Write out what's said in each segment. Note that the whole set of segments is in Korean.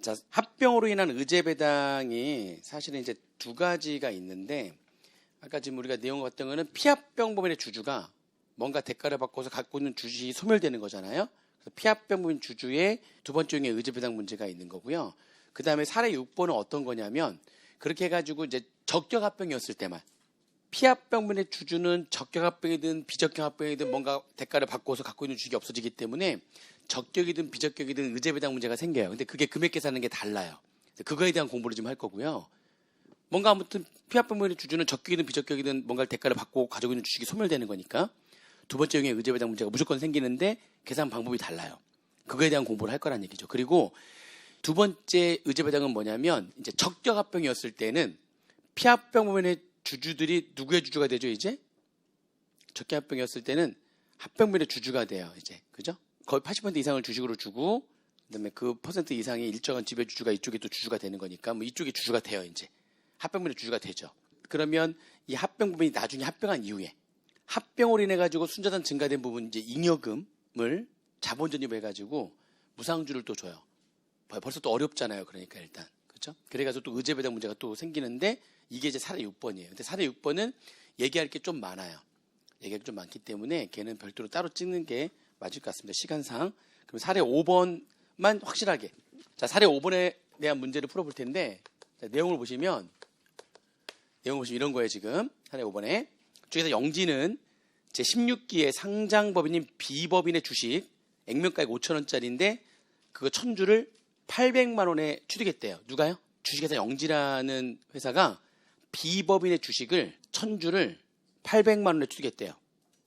자, 합병으로 인한 의제 배당이 사실은 이제 두 가지가 있는데, 아까 지금 우리가 내용 봤던 거는 피합병 법인의 주주가 뭔가 대가를 받고서 갖고 있는 주식이 소멸되는 거잖아요. 그래서 피합병 법인 주주의 두 번째 용의 의제 배당 문제가 있는 거고요. 그 다음에 사례 6번은 어떤 거냐면, 그렇게 해가지고 이제 적격 합병이었을 때만, 피합병 법인의 주주는 적격 합병이든 비적격 합병이든 뭔가 대가를 받고서 갖고 있는 주식이 없어지기 때문에 적격이든 비적격이든 의제 배당 문제가 생겨요. 근데 그게 금액 계산하는 게 달라요. 그거에 대한 공부를 좀 할 거고요. 뭔가 아무튼 피합병 법인의 주주는 적격이든 비적격이든 뭔가 대가를 받고 가지고 있는 주식이 소멸되는 거니까 두 번째 용의 의제 배당 문제가 무조건 생기는데 계산 방법이 달라요. 그거에 대한 공부를 할 거란 얘기죠. 그리고 두 번째 의제 배당은 뭐냐면, 이제 적격 합병이었을 때는 피합병 법인의 주주들이 누구의 주주가 되죠, 이제? 적격 합병이었을 때는 합병 법인의 주주가 돼요, 이제. 그죠? 거의 80% 이상을 주식으로 주고, 그다음에 그 퍼센트 이상의 일정한 지배 주주가 이쪽에 또 주주가 되는 거니까, 뭐 이쪽에 주주가 돼요, 이제. 합병 법인의 주주가 되죠. 그러면 이 합병 법인이 나중에 합병한 이후에 합병으로 인해 가지고 순자산 증가된 부분, 이제 잉여금을 자본 전입해 가지고 무상주를 또 줘요. 벌써 또 어렵잖아요. 그러니까 일단. 그렇죠? 그래가지고 또 의제 배당 문제가 또 생기는데, 이게 이제 사례 6번이에요. 근데 사례 6번은 얘기할 게 좀 많아요. 얘기할 게 좀 많기 때문에 걔는 별도로 따로 찍는 게 맞을 것 같습니다. 시간상. 그럼 사례 5번만 확실하게. 자, 사례 5번에 대한 문제를 풀어볼 텐데, 자, 내용을 보시면 이런 거예요, 지금. 사례 5번에. 중에서 영지는 제16기의 상장법인인 B법인의 주식, 액면가액 5,000원짜리인데, 그거 1,000주를 800만 원에 취득했대요. 누가요? 주식회사 영지라는 회사가 B법인의 주식을 1,000주를 800만 원에 취득했대요.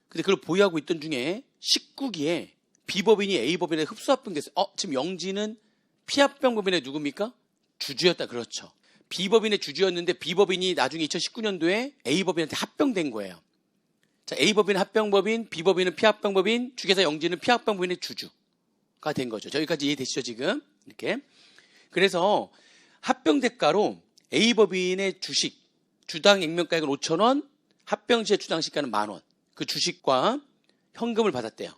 근데 그걸 보유하고 있던 중에 19기에 B법인이 A법인에 흡수합병됐어요. 지금 영지는 피합병 법인의 누굽니까? 주주였다. 그렇죠. B법인의 주주였는데 B법인이 나중에 2019년도에 A법인한테 합병된 거예요. 자, A법인은 합병법인, B법인은 피합병법인, 주식회사 영지는 피합병법인의 주주가 된 거죠. 저기까지 이해되시죠, 지금? 이렇게. 그래서 합병 대가로 A법인의 주식, 주당 액면가액은 5,000원, 합병 시의 주당 시가는 10,000원. 그 주식과 현금을 받았대요.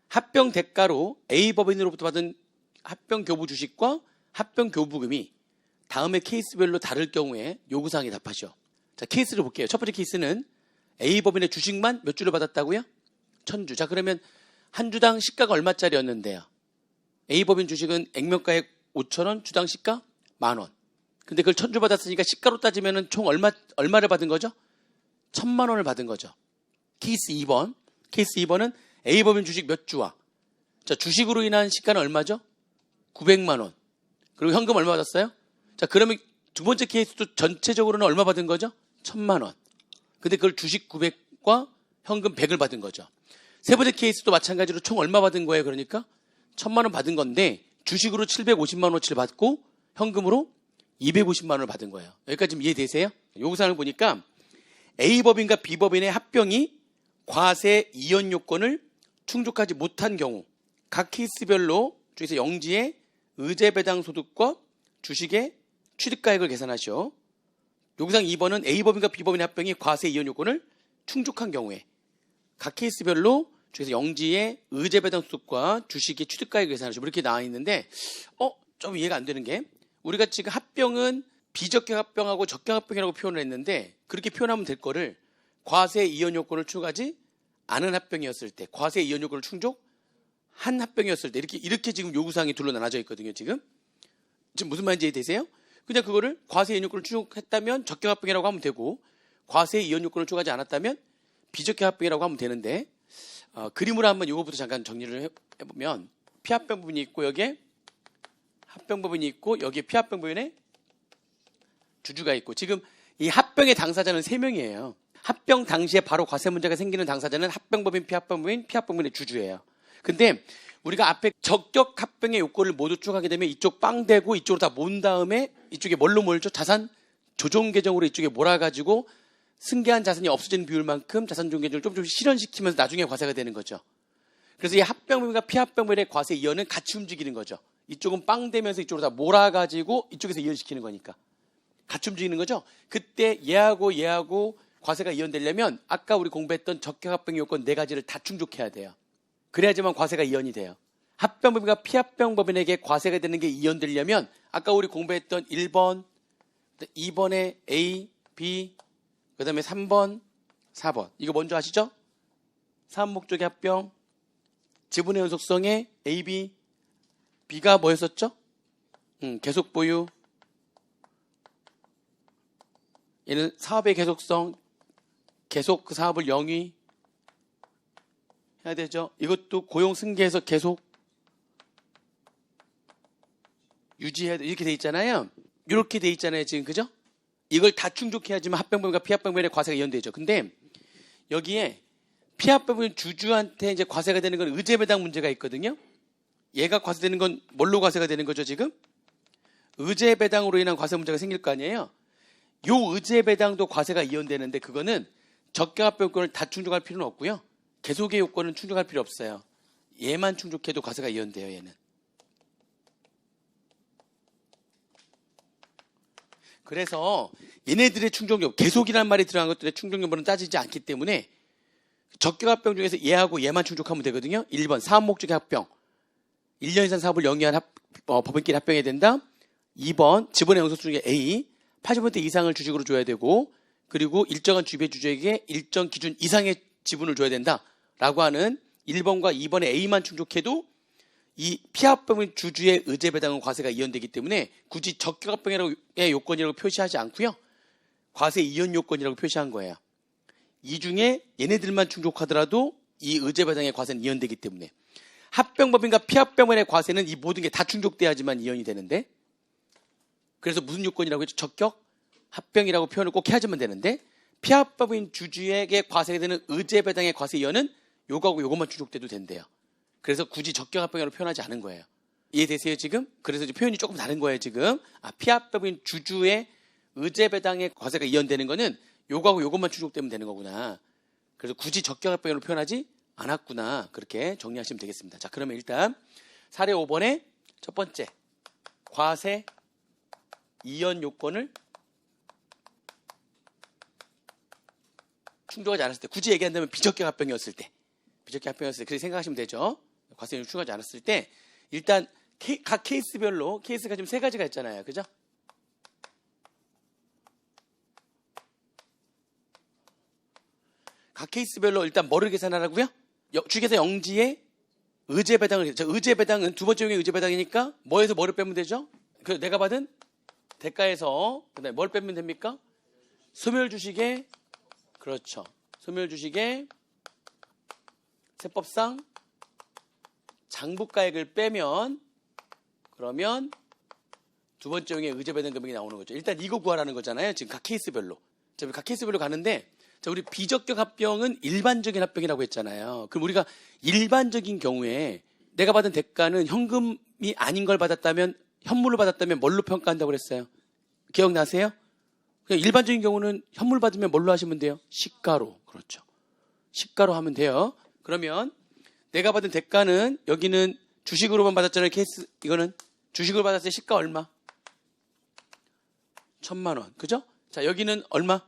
합병 대가로 A법인으로부터 받은 합병 교부 주식과 합병 교부금이 다음에 케이스별로 다를 경우에 요구사항에 답하시오. 자, 케이스를 볼게요. 첫 번째 케이스는 A법인의 주식만 몇 주를 받았다고요? 1,000주. 자, 그러면 한 주당 시가가 얼마짜리였는데요? A법인 주식은 액면가액 5,000원, 주당 시가 10,000원. 근데 그걸 1,000주 받았으니까 시가로 따지면 총 얼마를 받은 거죠? 1,000만 원을 받은 거죠. 케이스 2번. 케이스 2번은 A법인 주식 몇 주와, 자, 주식으로 인한 시가는 얼마죠? 900만 원. 그리고 현금 얼마 받았어요? 자, 그러면 두 번째 케이스도 전체적으로는 얼마 받은 거죠? 1,000만 원. 근데 그걸 주식 900과 현금 100을 받은 거죠. 세 번째 케이스도 마찬가지로 총 얼마 받은 거예요? 그러니까 1,000만 원 받은 건데, 주식으로 750만 원어치를 받고 현금으로 250만 원을 받은 거예요. 여기까지 좀 이해되세요? 요구사항을 보니까 A법인과 B법인의 합병이 과세 이연 요건을 충족하지 못한 경우 각 케이스별로 중에서 영지의 의제 배당 소득과 주식의 취득가액을 계산하시오. 요구사항 2번은 A법인과 B법인의 합병이 과세 이연 요건을 충족한 경우에 각 케이스별로 중에서 영지의 의제 배당 소득과 주식의 취득가액을 계산하시오. 이렇게 나와 있는데, 좀 이해가 안 되는 게, 우리가 지금 합병은 비적격 합병하고 적격 합병이라고 표현을 했는데, 그렇게 표현하면 될 거를 과세 이연 요건을 충족하지 않은 합병이었을 때, 과세 이연 요건을 충족한 합병이었을 때, 이렇게 지금 요구사항이 둘로 나눠져 있거든요. 지금 무슨 말인지 이해되세요? 그냥 그거를 과세 이연 요건을 충족했다면 적격 합병이라고 하면 되고, 과세 이연 요건을 충족하지 않았다면 비적격 합병이라고 하면 되는데, 그림으로 한번 이거부터 잠깐 정리를 해보면, 피합병 부분이 있고, 여기에 합병 법인이 있고, 여기에 피합병 법인의 주주가 있고, 지금 이 합병의 당사자는 3명이에요. 합병 당시에 바로 과세 문제가 생기는 당사자는 합병법인, 피합병법인, 피합병법인의 주주예요. 근데 우리가 앞에 적격 합병의 요건을 모두 쭉 하게 되면 이쪽 빵 대고 이쪽으로 다 모은 다음에 이쪽에 뭘로 몰죠? 자산 조정 계정으로 이쪽에 몰아가지고 승계한 자산이 없어지는 비율만큼 자산 조정 계정을 좀 실현시키면서 나중에 과세가 되는 거죠. 그래서 이 합병법인과 피합병법인의 과세 이연은 같이 움직이는 거죠. 이쪽은 빵 대면서 이쪽으로 다 몰아가지고 이쪽에서 이연시키는 거니까 같이 움직이는 거죠. 그때 얘하고 과세가 이연되려면 아까 우리 공부했던 적격 합병 요건 4가지를 다 충족해야 돼요. 그래야지만 과세가 이연이 돼요. 합병법인과 피합병법인에게 과세가 되는 게 이연되려면 아까 우리 공부했던 1번, 2번에 A, B, 그 다음에 3번, 4번. 이거 먼저 아시죠? 사업목적의 합병, 지분의 연속성에 A, B, B가 뭐였었죠? 계속 보유. 얘는 사업의 계속성, 계속 그 사업을 영위 해야 되죠. 이것도 고용 승계에서 계속 유지해야 돼. 이렇게 돼 있잖아요. 이렇게 돼 있잖아요. 지금 그죠? 이걸 다 충족해야지만 합병법인과 피합병법인의 과세가 이연되죠. 근데 여기에 피합병법인 주주한테 이제 과세가 되는 건 의제배당 문제가 있거든요. 얘가 과세되는 건 뭘로 과세가 되는 거죠, 지금? 의제배당으로 인한 과세 문제가 생길 거 아니에요. 요 의제배당도 과세가 이연되는데 그거는 적격합병권을 다 충족할 필요는 없고요. 계속의 요건은 충족할 필요 없어요. 얘만 충족해도 과세가 이연돼요, 얘는. 그래서 얘네들의 충족력, 계속이라는 말이 들어간 것들의 충족 여부는 따지지 않기 때문에 적격합병 중에서 얘하고 얘만 충족하면 되거든요. 1번 사업목적의 합병, 1년 이상 사업을 영위한 법인끼리 합병해야 된다. 2번 지분의 영속성 중에 A, 80% 이상을 주식으로 줘야 되고, 그리고 일정한 지배주주에게 일정 기준 이상의 지분을 줘야 된다라고 하는 1번과 2번의 A만 충족해도 이 피합병인 주주의 의제배당은 과세가 이연되기 때문에 굳이 적격합병의 요건이라고 표시하지 않고요. 과세 이연 요건이라고 표시한 거예요. 이 중에 얘네들만 충족하더라도 이 의제배당의 과세는 이연되기 때문에 합병법인과 피합병법인의 과세는 이 모든 게 다 충족돼야지만 이연이 되는데, 그래서 무슨 요건이라고 했죠? 적격 합병이라고 표현을 꼭 해야지만 되는데, 피합법인 주주에게 과세가 되는 의제배당의 과세 이연은 요거하고 요것만 충족돼도 된대요. 그래서 굳이 적격 합병으로 표현하지 않은 거예요. 이해되세요 지금? 그래서 이제 표현이 조금 다른 거예요 지금. 피합법인 주주의 의제배당의 과세가 이연되는 거는 요거하고 요것만 충족되면 되는 거구나. 그래서 굳이 적격 합병으로 표현하지 않았구나. 그렇게 정리하시면 되겠습니다. 자, 그러면 일단 사례 5번에 첫 번째 과세 이연 요건을 충족하지 않았을 때, 굳이 얘기한다면 비적격 합병이었을 때, 그렇게 생각하시면 되죠. 과세율을 충족하지 않았을 때 일단 각 케이스별로, 케이스가 지금 3가지가 있잖아요. 그죠? 각 케이스별로 일단 뭐를 계산하라고요? 주식에서 영지의 의제배당을, 의제배당은 두 번째 용의 의제배당이니까 뭐에서 뭐를 빼면 되죠? 그 내가 받은 대가에서 그다음에 뭘 빼면 됩니까? 소멸주식의, 그렇죠. 소멸주식의 세법상 장부가액을 빼면, 그러면 두 번째 용의 의제배당 금액이 나오는 거죠. 일단 이거 구하라는 거잖아요. 지금 각 케이스별로. 자, 각 케이스별로 가는데, 자, 우리 비적격 합병은 일반적인 합병이라고 했잖아요. 그럼 우리가 일반적인 경우에 내가 받은 대가는 현금이 아닌 걸 받았다면, 현물을 받았다면 뭘로 평가한다고 그랬어요? 기억나세요? 그냥 일반적인 경우는 현물 받으면 뭘로 하시면 돼요? 시가로. 그렇죠. 시가로 하면 돼요. 그러면 내가 받은 대가는, 여기는 주식으로만 받았잖아요. 케이스, 이거는 주식으로 받았을 때 시가 얼마? 1,000만 원. 그죠? 자, 여기는 얼마?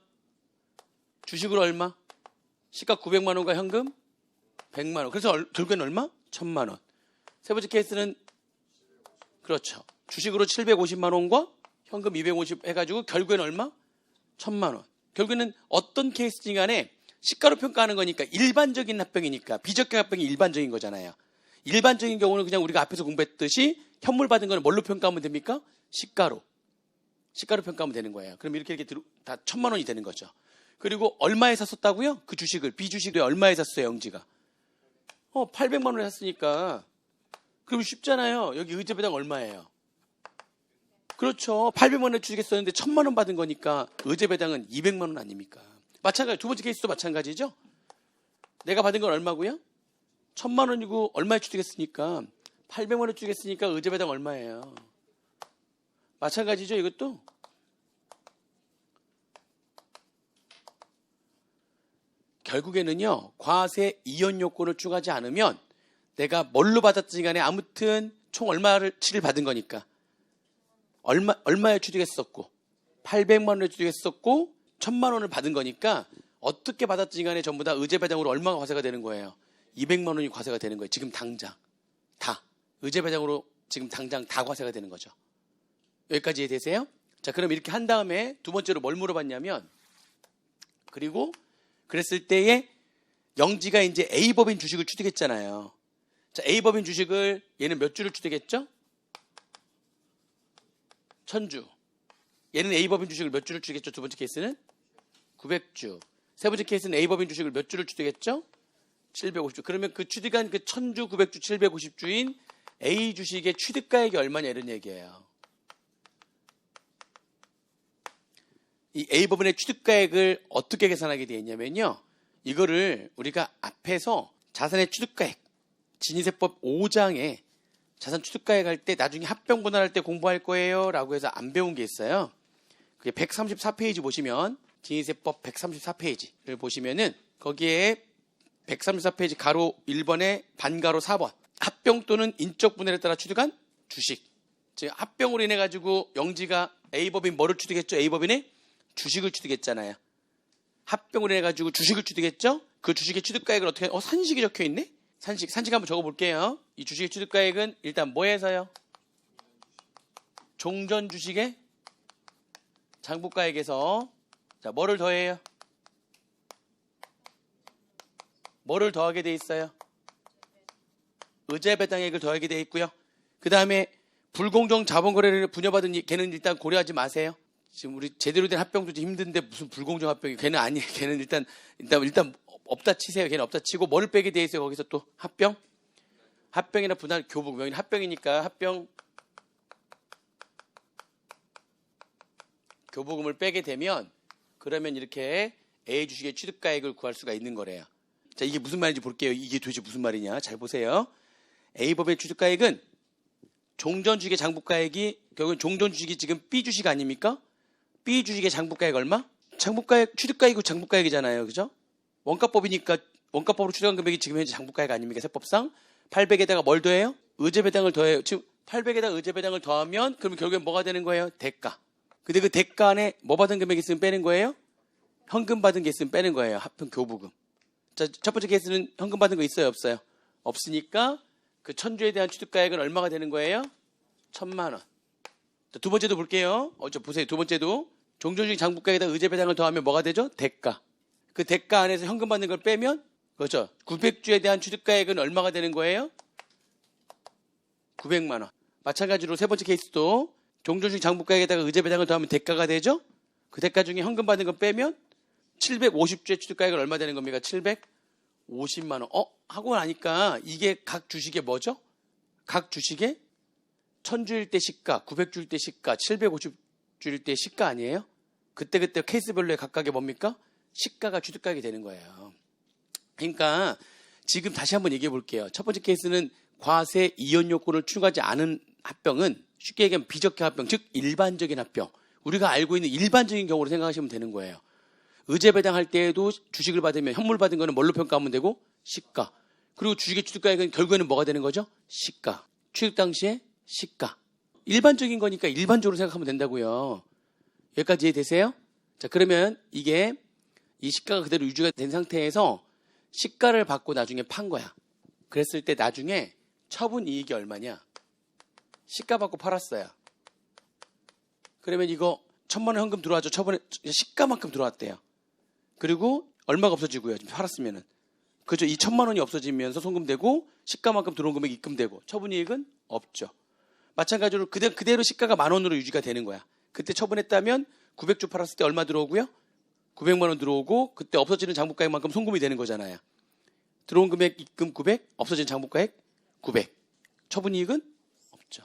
주식으로 얼마? 시가 900만 원과 현금 100만 원. 그래서 결국에는 얼마? 1,000만 원. 세 번째 케이스는, 그렇죠. 주식으로 750만 원과 현금 250 해가지고 결국에는 얼마? 1,000만 원. 결국에는 어떤 케이스든 간에 시가로 평가하는 거니까 일반적인 합병이니까, 비적격 합병이 일반적인 거잖아요. 일반적인 경우는 그냥 우리가 앞에서 공부했듯이 현물 받은 거는 뭘로 평가하면 됩니까? 시가로 평가하면 되는 거예요. 그럼 이렇게 다 1,000만 원이 되는 거죠. 그리고 얼마에 샀었다고요? 그 주식을, 비주식을 얼마에 샀어요, 영지가? 800만 원에 샀으니까. 그럼 쉽잖아요. 여기 의제배당 얼마예요? 그렇죠. 800만 원에 주식에 썼는데 1,000만 원 받은 거니까 의제배당은 200만 원 아닙니까? 마찬가지, 두 번째 케이스도 마찬가지죠. 내가 받은 건 얼마고요? 1,000만 원이고 얼마에 취득했으니까 800만 원에 취득했으니까 의제배당 얼마예요? 마찬가지죠, 이것도. 결국에는요, 과세 이연 요건을 추가하지 않으면 내가 뭘로 받았든지 간에 아무튼 총 얼마치를 받은 거니까, 얼마에 취득했었고 800만 원에 취득했었고 1,000만 원을 받은 거니까 어떻게 받았든지 간에 전부 다 의제배당으로 얼마가 과세가 되는 거예요? 200만 원이 과세가 되는 거예요. 지금 당장 다 의제 배당으로 지금 당장 다 과세가 되는 거죠. 여기까지 이해되세요? 자, 그럼 이렇게 한 다음에 두 번째로 뭘 물어봤냐면, 그리고 그랬을 때에 영지가 이제 A법인 주식을 취득했잖아요. 자, A법인 주식을 얘는 몇 주를 취득했죠? 1000주. 얘는 A법인 주식을 몇 주를 취득했죠? 두 번째 케이스는 900주. 세 번째 케이스는 A법인 주식을 몇 주를 취득했죠? 750주. 그러면 그 취득한 그 1000주, 900주, 750주인 A 주식의 취득가액이 얼마냐 이런 얘기예요. 이 A법인의 취득가액을 어떻게 계산하게 되어 있냐면요. 이거를 우리가 앞에서 자산의 취득가액, 진위세법 5장에 자산 취득가액 할 때 나중에 합병 분할할 때 공부할 거예요 라고 해서 안 배운 게 있어요. 그게 134페이지 보시면 진위세법 134페이지를 보시면은 거기에 134페이지 가로 1번에 반가로 4번 합병 또는 인적 분해에 따라 취득한 주식. 즉 합병으로 인해 가지고 영지가 A법인 뭐를 취득했죠? A법인의 주식을 취득했잖아요. 합병으로 인해 가지고 주식을 취득했죠? 그 주식의 취득가액을 어떻게 산식이 적혀 있네? 산식 한번 적어 볼게요. 이 주식의 취득가액은 일단 뭐에서요? 종전 주식의 장부가액에서 자, 뭐를 더해요? 뭐를 더하게 돼 있어요? 의제 배당액을 더하게 돼 있고요. 그 다음에 불공정 자본거래를 분여받은 걔는 일단 고려하지 마세요. 지금 우리 제대로 된 합병도 힘든데 무슨 불공정 합병이 걔는 아니에요. 걔는 일단 없다 치세요. 걔는 없다 치고 뭐를 빼게 돼 있어요. 거기서 또 합병이나 분할 교부금. 여기는 합병이니까 합병 교부금을 빼게 되면 그러면 이렇게 A 주식의 취득가액을 구할 수가 있는 거래요. 자, 이게 무슨 말인지 볼게요. 이게 도대체 무슨 말이냐. 잘 보세요. A법의 취득가액은 종전 주식의 장부가액이 결국은 종전 주식이 지금 B 주식 아닙니까? B 주식의 장부가액 얼마? 장부가액 취득가액이고 장부가액이잖아요. 그죠? 원가법이니까 원가법으로 취득한 금액이 지금 현재 장부가액 아닙니까? 세법상 800에다가 뭘 더해요? 의제 배당을 더해요. 지금 800에다가 의제 배당을 더하면 그러면 결국엔 뭐가 되는 거예요? 대가. 근데 그 대가 안에 뭐 받은 금액이 있으면 빼는 거예요? 현금 받은 게 있으면 빼는 거예요. 합병 교부금. 자, 첫 번째 케이스는 현금 받은 거 있어요? 없어요? 없으니까 그 1000주에 대한 취득가액은 얼마가 되는 거예요? 1000만 원. 자, 두 번째도 볼게요. 보세요. 두 번째도 종전주식 장부가액에다 의제 배당을 더하면 뭐가 되죠? 대가. 그 대가 안에서 현금 받는 걸 빼면 그렇죠. 900주에 대한 취득가액은 얼마가 되는 거예요? 900만 원. 마찬가지로 세 번째 케이스도 종전주식 장부가액에다가 의제 배당을 더하면 대가가 되죠? 그 대가 중에 현금 받는 거 빼면 750주의 취득가액은 얼마 되는 겁니까? 750만 원. 하고 나니까 이게 각 주식의 뭐죠? 각 주식의 1000주일 때 시가, 900주일 때 시가, 750주일 때 시가 아니에요? 그때 케이스별로의 각각의 뭡니까? 시가가 취득가액이 되는 거예요. 그러니까 지금 다시 한번 얘기해 볼게요. 첫 번째 케이스는 과세 이연 요건을 추가하지 않은 합병은 쉽게 얘기하면 비적합 합병, 즉 일반적인 합병. 우리가 알고 있는 일반적인 경우로 생각하시면 되는 거예요. 의제 배당할 때에도 주식을 받으면 현물 받은 거는 뭘로 평가하면 되고? 시가. 그리고 주식의 취득가액은 결국에는 뭐가 되는 거죠? 시가. 취득 당시에 시가. 일반적인 거니까 일반적으로 생각하면 된다고요. 여기까지 이해되세요? 자, 그러면 이게 이 시가가 그대로 유지가 된 상태에서 시가를 받고 나중에 판 거야. 그랬을 때 나중에 처분 이익이 얼마냐? 시가 받고 팔았어요. 그러면 이거 1000만 원 현금 들어왔죠. 처분에 시가만큼 들어왔대요. 그리고 얼마가 없어지고요. 지금 팔았으면은. 그죠? 이 1000만 원이 없어지면서 송금되고 시가만큼 들어온 금액이 입금되고 처분이익은 없죠. 마찬가지로 그대로 시가가 10,000원으로 유지가 되는 거야. 그때 처분했다면 900주 팔았을 때 얼마 들어오고요? 900만 원 들어오고 그때 없어지는 장부가액만큼 송금이 되는 거잖아요. 들어온 금액 입금 900, 없어진 장부가액 900. 처분이익은 없죠.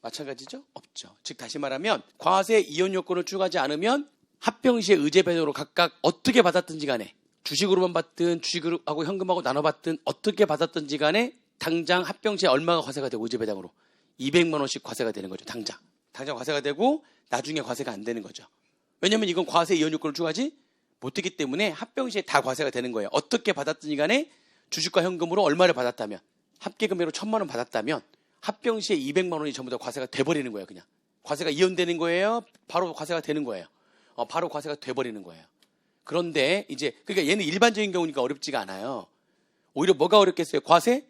마찬가지죠? 없죠. 즉 다시 말하면 과세 이연 요건을 추가하지 않으면 합병 시에 의제 배당으로 각각 어떻게 받았든지 간에 주식으로만 받든 주식하고 현금하고 나눠받든 어떻게 받았든지 간에 당장 합병 시에 얼마가 과세가 되고 의제 배당으로 200만 원씩 과세가 되는 거죠. 당장 과세가 되고 나중에 과세가 안 되는 거죠. 왜냐면 이건 과세 이연 요건을 추가하지 못했기 때문에 합병 시에 다 과세가 되는 거예요. 어떻게 받았든지 간에 주식과 현금으로 얼마를 받았다면 합계 금액으로 1000만 원 받았다면 합병 시에 200만 원이 전부 다 과세가 돼버리는 거예요. 그냥 과세가 이연되는 거예요. 바로 과세가 되는 거예요. 바로 과세가 돼버리는 거예요. 그런데 이제 그러니까 얘는 일반적인 경우니까 어렵지가 않아요. 오히려 뭐가 어렵겠어요? 과세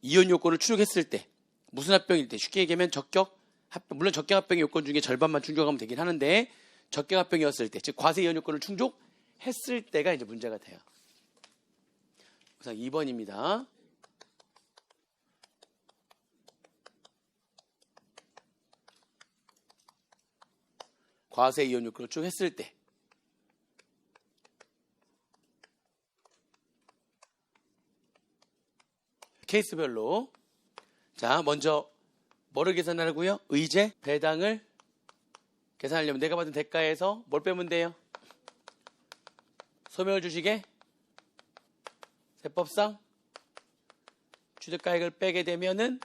이연 요건을 추적했을 때 무슨 합병일 때? 쉽게 얘기하면 적격 합병. 물론 적격 합병의 요건 중에 절반만 충족하면 되긴 하는데 적격 합병이었을 때, 즉 과세 이혼 요건을 충족했을 때가 이제 문제가 돼요. 우선 2번입니다. 과세 이혼 요건을 충족했을 때. 케이스별로. 자, 먼저 뭐를 계산하라고요? 의제, 배당을 계산하려면 내가 받은 대가에서 뭘 빼면 돼요? 소멸주식의 세법상 취득가액을 빼게 되면은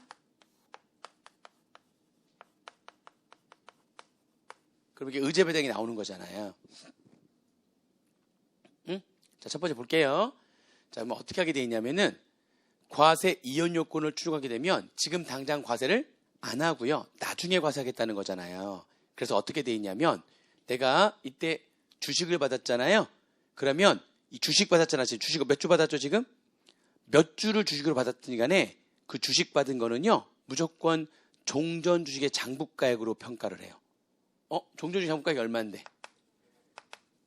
그럼 이게 의제 배당이 나오는 거잖아요. 응? 자, 첫 번째 볼게요. 자, 그럼 어떻게 하게 돼 있냐면은 과세 이혼 요건을 추적하게 되면 지금 당장 과세를 안 하고요. 나중에 과세하겠다는 거잖아요. 그래서 어떻게 돼 있냐면 내가 이때 주식을 받았잖아요. 그러면 이 주식 받았잖아. 지금 주식을 몇 주 받았죠 지금? 몇 주를 주식으로 받았더니 간에 그 주식 받은 거는요. 무조건 종전 주식의 장부가액으로 평가를 해요. 종전 주식 장부가액이 얼마인데?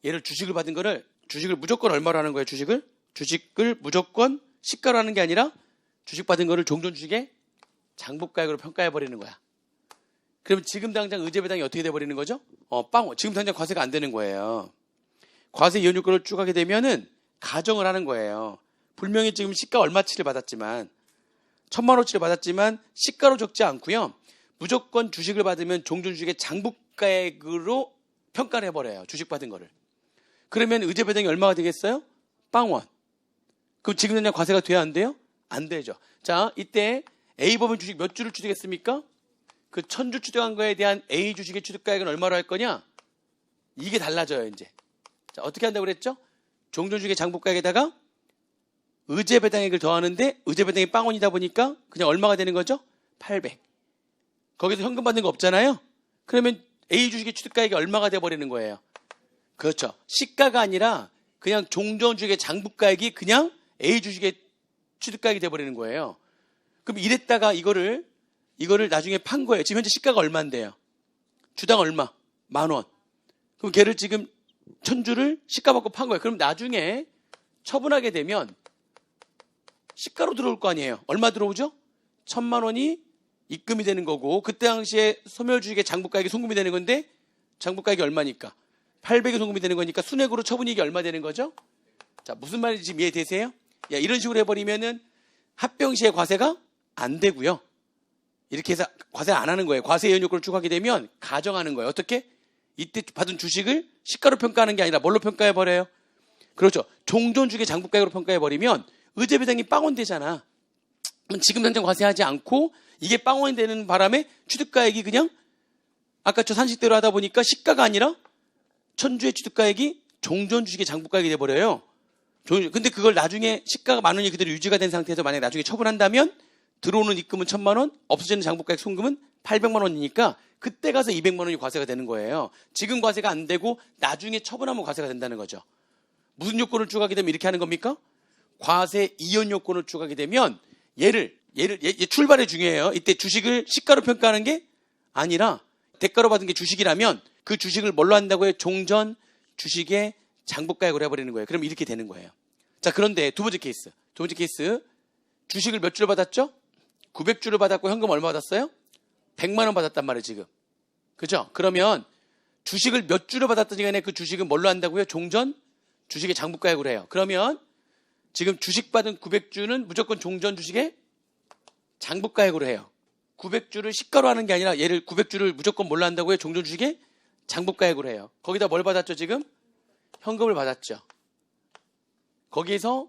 얘를 주식을 받은 거를 주식을 무조건 얼마로 하는 거예요? 주식을 무조건 시가로 하는 게 아니라 주식 받은 거를 종전 주식의 장부가액으로 평가해 버리는 거야. 그럼 지금 당장 의제 배당이 어떻게 돼 버리는 거죠? 지금 당장 과세가 안 되는 거예요. 과세 이혼 요건을 쭉 하게 되면은 가정을 하는 거예요. 분명히 지금 시가 얼마치를 받았지만 1,000만 원치를 받았지만 시가로 적지 않고요. 무조건 주식을 받으면 종전 주식의 장부가액으로 평가를 해버려요. 주식 받은 거를. 그러면 의제 배당이 얼마가 되겠어요? 0원. 그럼 지금 당장 과세가 돼야 안 돼요? 안 되죠. 자, 이때 A법인 주식 몇 주를 취득했습니까? 그 1,000주 취득한 거에 대한 A 주식의 취득가액은 얼마로 할 거냐? 이게 달라져요, 이제. 자, 어떻게 한다고 그랬죠? 종전 주식의 장부가액에다가 의제 배당액을 더하는데 의제 배당이 0원이다 보니까 그냥 얼마가 되는 거죠? 800. 거기서 현금 받는 거 없잖아요? 그러면 A 주식의 취득가액이 얼마가 돼버리는 거예요? 그렇죠. 시가가 아니라 그냥 종전 주식의 장부가액이 그냥 A 주식의 취득가액이 돼버리는 거예요. 그럼 이랬다가 이거를 나중에 판 거예요. 지금 현재 시가가 얼마인데요? 주당 얼마? 10,000원. 그럼 걔를 지금 1,000주를 시가 받고 판 거예요. 그럼 나중에 처분하게 되면 시가로 들어올 거 아니에요. 얼마 들어오죠? 1,000만 원이 입금이 되는 거고 그때 당시에 소멸주식의 장부가액이 송금이 되는 건데 장부가액이 얼마니까? 800이 송금이 되는 거니까 순액으로 처분이익이 얼마 되는 거죠? 자, 무슨 말인지 지금 이해되세요? 야, 이런 식으로 해버리면은 합병 시에 과세가 안 되고요. 이렇게 해서 과세를 안 하는 거예요. 과세 이혼 요건을 쭉 하게 되면 가정하는 거예요. 어떻게? 이때 받은 주식을 시가로 평가하는 게 아니라 뭘로 평가해버려요? 그렇죠. 종전 주식의 장부가액으로 평가해버리면 의제 배당이 0원 되잖아. 지금 당장 과세하지 않고 이게 0원이 되는 바람에 취득가액이 그냥 아까 저 산식대로 하다 보니까 시가가 아니라 1,000주의 취득가액이 종전 주식의 장부가액이 돼버려요. 근데 그걸 나중에 시가가 10,000원이 그대로 유지가 된 상태에서 만약에 나중에 처분한다면 들어오는 입금은 1,000만 원, 없어지는 장부가액 송금은 800만 원이니까 그때 가서 200만 원이 과세가 되는 거예요. 지금 과세가 안 되고 나중에 처분하면 과세가 된다는 거죠. 무슨 요건을 쭉 하게 되면 이렇게 하는 겁니까? 과세 이혼 요건을 쭉 하게 되면 얘 출발이 중요해요. 이때 주식을 시가로 평가하는 게 아니라 대가로 받은 게 주식이라면 그 주식을 뭘로 한다고 해요? 종전 주식의 장부가액으로 해버리는 거예요. 그럼 이렇게 되는 거예요. 자, 그런데 두 번째 케이스. 주식을 몇 주를 받았죠? 900주를 받았고 현금 얼마 받았어요? 100만 원 받았단 말이에요, 지금. 그죠? 그러면 주식을 몇 주를 받았든지 간에 그 주식은 뭘로 한다고요? 종전 주식의 장부가액으로 해요. 그러면 지금 주식 받은 900주는 무조건 종전 주식의 장부가액으로 해요. 900주를 시가로 하는 게 아니라 얘를 900주를 무조건 뭘로 한다고요? 종전 주식의 장부가액으로 해요. 거기다 뭘 받았죠, 지금? 현금을 받았죠. 거기에서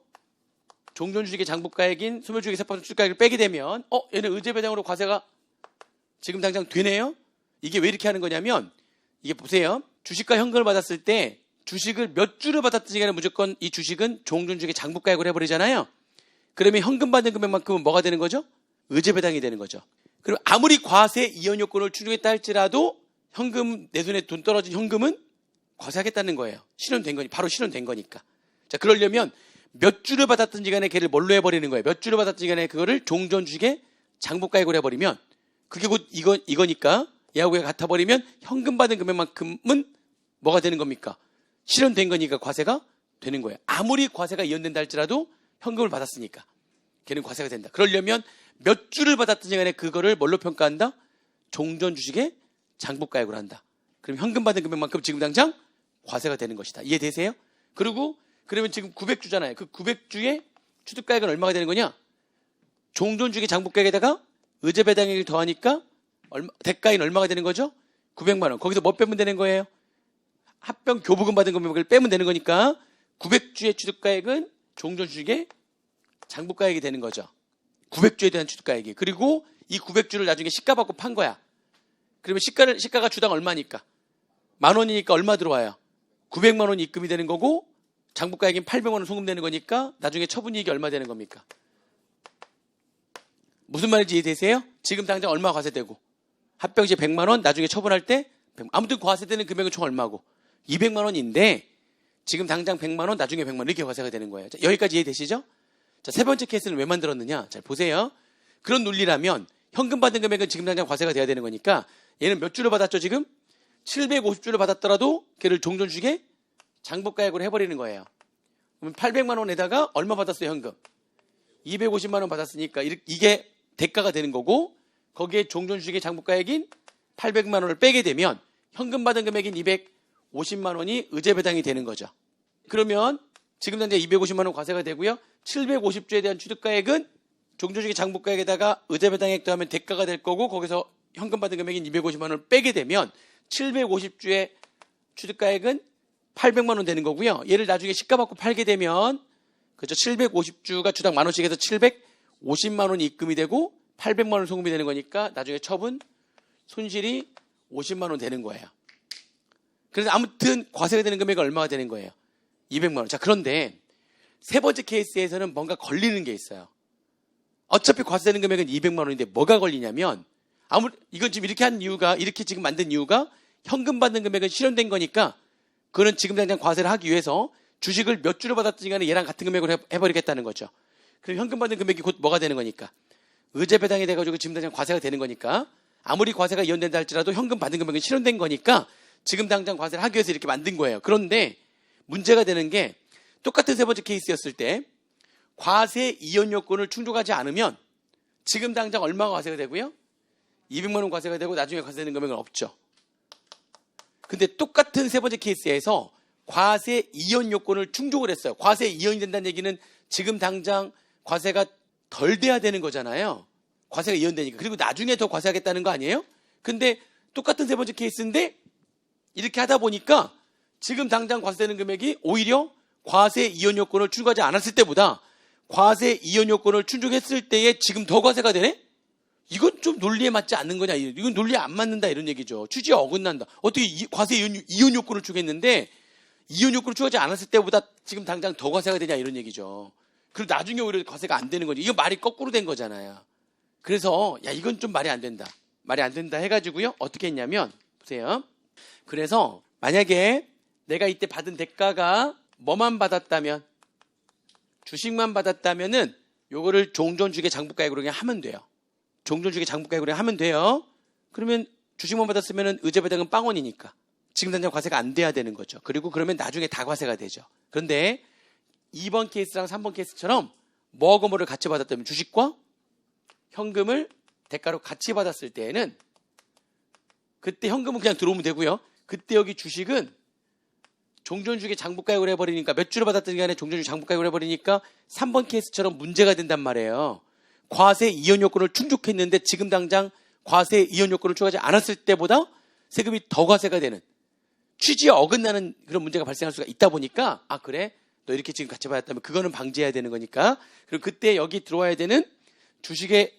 종전 주식의 장부가액인 소멸주식의 세법상 취득가액을 빼게 되면 얘는 의제 배당으로 과세가 지금 당장 되네요. 이게 왜 이렇게 하는 거냐면 이게 보세요. 주식과 현금을 받았을 때 주식을 몇 주를 받았든지 간에 무조건 이 주식은 종전 주식의 장부가액으로 해버리잖아요. 그러면 현금 받는 금액만큼은 뭐가 되는 거죠? 의제 배당이 되는 거죠. 그리고 아무리 과세 이혼 요건을 충족했다 할지라도 현금 내 손에 돈 떨어진 현금은 과세하겠다는 거예요. 바로 실현된 거니까. 자, 그러려면 몇 주를 받았든지 간에 걔를 뭘로 해버리는 거예요? 몇 주를 받았든지 간에 그거를 종전 주식의 장부가액으로 해버리면 그게 곧 이거니까 얘하고 같아 버리면 현금 받은 금액만큼은 뭐가 되는 겁니까? 실현된 거니까 과세가 되는 거예요. 아무리 과세가 이연된다 할지라도 현금을 받았으니까 걔는 과세가 된다. 그러려면 몇 주를 받았든지 간에 그거를 뭘로 평가한다? 종전 주식의 장부가액으로 한다. 그럼 현금 받은 금액만큼 지금 당장 과세가 되는 것이다. 이해되세요? 그리고 그러면 지금 900주잖아요. 그 900주의 취득가액은 얼마가 되는 거냐? 종전 주식의 장부가액에다가 의제 배당액을 더하니까 대가인 얼마가 되는 거죠? 900만 원. 거기서 뭐 빼면 되는 거예요? 합병 교부금 받은 금액을 빼면 되는 거니까 900주의 취득가액은 종전 주식의 장부가액이 되는 거죠. 900주에 대한 취득가액이. 그리고 이 900주를 나중에 시가 받고 판 거야. 그러면 시가가 주당 얼마니까? 10,000원이니까 얼마 들어와요? 900만 원이 입금이 되는 거고 장부가액인 800만 원 송금되는 거니까 나중에 처분이익이 얼마 되는 겁니까? 무슨 말인지 이해되세요? 지금 당장 얼마 과세되고 합병시 100만 원, 나중에 처분할 때 아무튼 과세되는 금액은 총 얼마고 200만 원인데 지금 당장 100만 원, 나중에 100만 원 이렇게 과세가 되는 거예요. 자, 여기까지 이해되시죠? 자, 세 번째 케이스는 왜 만들었느냐? 잘 보세요. 그런 논리라면 현금 받은 금액은 지금 당장 과세가 돼야 되는 거니까 얘는 몇 주를 받았죠 지금? 750주를 받았더라도 걔를 종전 주식의 장부가액으로 해버리는 거예요. 그러면 800만 원에다가 얼마 받았어요 현금? 250만 원 받았으니까 이게 대가가 되는 거고 거기에 종전 주식의 장부가액인 800만 원을 빼게 되면 현금 받은 금액인 250만 원이 의제 배당이 되는 거죠. 그러면 지금 당장 250만 원 과세가 되고요. 750주에 대한 취득가액은 종전 주식의 장부가액에다가 의제 배당액 더하면 대가가 될 거고 거기서 현금 받은 금액인 250만 원을 빼게 되면 750주의 취득가액은 800만 원 되는 거고요. 얘를 나중에 시가 받고 팔게 되면 그렇죠. 750주가 주당 10,000원씩 해서 750만 원이 입금이 되고 800만 원 송금이 되는 거니까 나중에 처분 손실이 50만 원 되는 거예요. 그래서 아무튼 과세가 되는 금액이 얼마가 되는 거예요? 200만 원. 자, 그런데 세 번째 케이스에서는 뭔가 걸리는 게 있어요. 어차피 과세되는 금액은 200만 원인데 뭐가 걸리냐면 이건 지금 이렇게 지금 만든 이유가 현금 받는 금액은 실현된 거니까 그거는 지금 당장 과세를 하기 위해서 주식을 몇 주를 받았든지 간에 얘랑 같은 금액으로 해버리겠다는 거죠. 그럼 현금 받는 금액이 곧 뭐가 되는 거니까? 의제 배당이 돼가지고 지금 당장 과세가 되는 거니까 아무리 과세가 이연된다 할지라도 현금 받은 금액은 실현된 거니까 지금 당장 과세를 하기 위해서 이렇게 만든 거예요. 그런데 문제가 되는 게 똑같은 세 번째 케이스였을 때 과세 이연 요건을 충족하지 않으면 지금 당장 얼마가 과세가 되고요? 200만 원 과세가 되고 나중에 과세되는 금액은 없죠. 근데 똑같은 세 번째 케이스에서 과세 이연 요건을 충족을 했어요. 과세 이연이 된다는 얘기는 지금 당장 과세가 덜 돼야 되는 거잖아요. 과세가 이연되니까. 그리고 나중에 더 과세하겠다는 거 아니에요? 근데 똑같은 세 번째 케이스인데 이렇게 하다 보니까 지금 당장 과세되는 금액이 오히려 과세 이연 요건을 충족하지 않았을 때보다 과세 이연 요건을 충족했을 때에 지금 더 과세가 되네? 이건 좀 논리에 맞지 않는 거냐? 이건 논리에 안 맞는다 이런 얘기죠. 취지에 어긋난다. 어떻게 과세 이연 요건을 추구했는데 이연 요건을 추구하지 않았을 때보다 지금 당장 더 과세가 되냐 이런 얘기죠. 그리고 나중에 오히려 과세가 안 되는 거죠. 이거 말이 거꾸로 된 거잖아요. 그래서 이건 좀 말이 안 된다. 말이 안 된다 해가지고요. 어떻게 했냐면 보세요. 그래서 만약에 내가 이때 받은 대가가 뭐만 받았다면 주식만 받았다면은 요거를 종전주식의 장부가액으로 그냥 하면 돼요. 종전주식의 장부가액으로 하면 돼요. 그러면 주식만 받았으면은 의제 배당은 빵원이니까 지금 당장 과세가 안 돼야 되는 거죠. 그리고 그러면 나중에 다 과세가 되죠. 그런데 2번 케이스랑 3번 케이스처럼 뭐하고 뭐를 같이 받았다면 주식과 현금을 대가로 같이 받았을 때에는 그때 현금은 그냥 들어오면 되고요. 그때 여기 주식은 종전주식의 장부가액으로 해버리니까 몇 주를 받았든 간에 종전주식 장부가액으로 해버리니까 3번 케이스처럼 문제가 된단 말이에요. 과세 이연 요건을 충족했는데 지금 당장 과세 이연 요건을 충족하지 않았을 때보다 세금이 더 과세가 되는 취지에 어긋나는 그런 문제가 발생할 수가 있다 보니까 그래? 너 이렇게 지금 같이 받았다면 그거는 방지해야 되는 거니까 그리고 그때 여기 들어와야 되는 주식의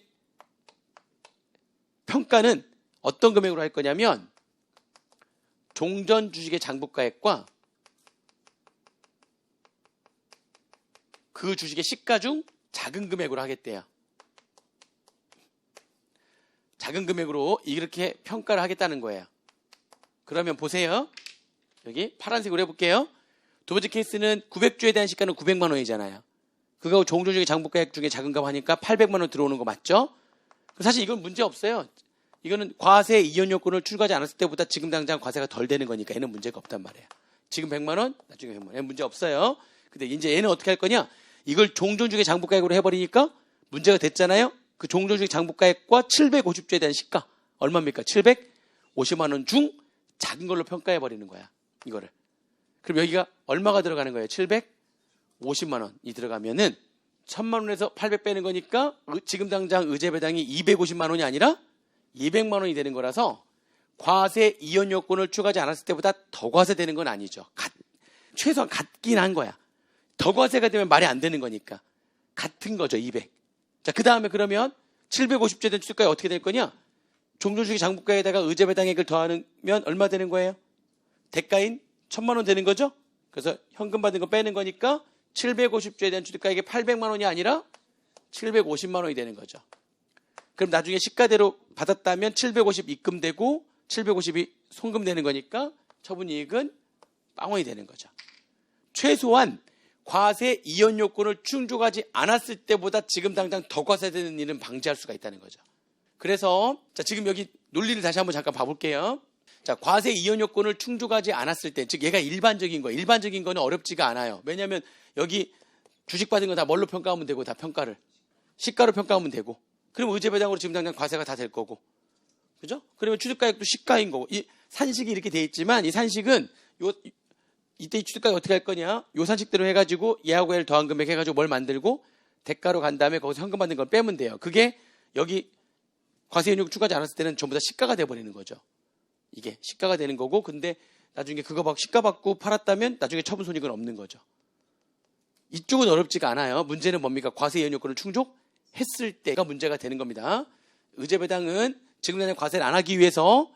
평가는 어떤 금액으로 할 거냐면 종전 주식의 장부가액과 그 주식의 시가 중 작은 금액으로 하겠대요. 작은 금액으로 이렇게 평가를 하겠다는 거예요. 그러면 보세요. 여기 파란색으로 해볼게요. 두 번째 케이스는 900주에 대한 시가는 900만 원이잖아요. 그거 종전주식의 장부가액 중에 작은 값 하니까 800만 원 들어오는 거 맞죠? 사실 이건 문제 없어요. 이거는 과세 이연 요건을 출구하지 않았을 때보다 지금 당장 과세가 덜 되는 거니까 얘는 문제가 없단 말이에요. 지금 100만 원, 나중에 100만 원. 얘는 문제 없어요. 근데 이제 얘는 어떻게 할 거냐? 이걸 종전주기 장부가액으로 해버리니까 문제가 됐잖아요. 그 종전주기 장부가액과 750조에 대한 시가 얼마입니까? 750만 원 중 작은 걸로 평가해버리는 거야. 이거를. 그럼 여기가 얼마가 들어가는 거예요? 750만 원이 들어가면은 1000만 원에서 800 빼는 거니까 지금 당장 의제배당이 250만 원이 아니라 200만 원이 되는 거라서 과세 이연 요건을 추가하지 않았을 때보다 더 과세되는 건 아니죠. 최소한 같긴 한 거야. 더 과세가 되면 말이 안 되는 거니까. 같은 거죠, 200. 자, 그 다음에 그러면 750조에 대한 취득가액 어떻게 될 거냐? 종전주기 장부가에다가 의제배당액을 더하면 얼마 되는 거예요? 대가인 1000만 원 되는 거죠? 그래서 현금 받은 거 빼는 거니까 750조에 대한 취득가액이 800만 원이 아니라 750만 원이 되는 거죠. 그럼 나중에 시가대로 받았다면 750 입금되고 750이 송금되는 거니까 처분이익은 빵원이 되는 거죠. 최소한 과세 이연 요건을 충족하지 않았을 때보다 지금 당장 더 과세되는 일은 방지할 수가 있다는 거죠. 그래서 자, 지금 여기 논리를 다시 한번 잠깐 봐볼게요. 자, 과세 이연 요건을 충족하지 않았을 때, 즉 얘가 일반적인 거예요. 일반적인 거는 어렵지가 않아요. 왜냐하면 여기 주식 받은 거 다 뭘로 평가하면 되고, 다 평가를 시가로 평가하면 되고, 그럼 의제배당으로 지금 당장 과세가 다 될 거고, 그죠? 그러면 취득가액도 시가인 거고, 이 산식이 이렇게 돼 있지만 이 산식은 이때 이 취득가액 어떻게 할 거냐? 요 산식대로 해가지고 얘하고 얘를 더한 금액 해가지고 뭘 만들고 대가로 간 다음에 거기서 현금 받는 걸 빼면 돼요. 그게 여기 과세 연료를 추가하지 않았을 때는 전부 다 시가가 돼버리는 거죠. 이게 시가가 되는 거고, 근데 나중에 그거 받고 시가 받고 팔았다면 나중에 처분 손익은 없는 거죠. 이쪽은 어렵지가 않아요. 문제는 뭡니까? 과세 이연 요건을 충족했을 때가 문제가 되는 겁니다. 의제배당은 지금 당장 과세를 안 하기 위해서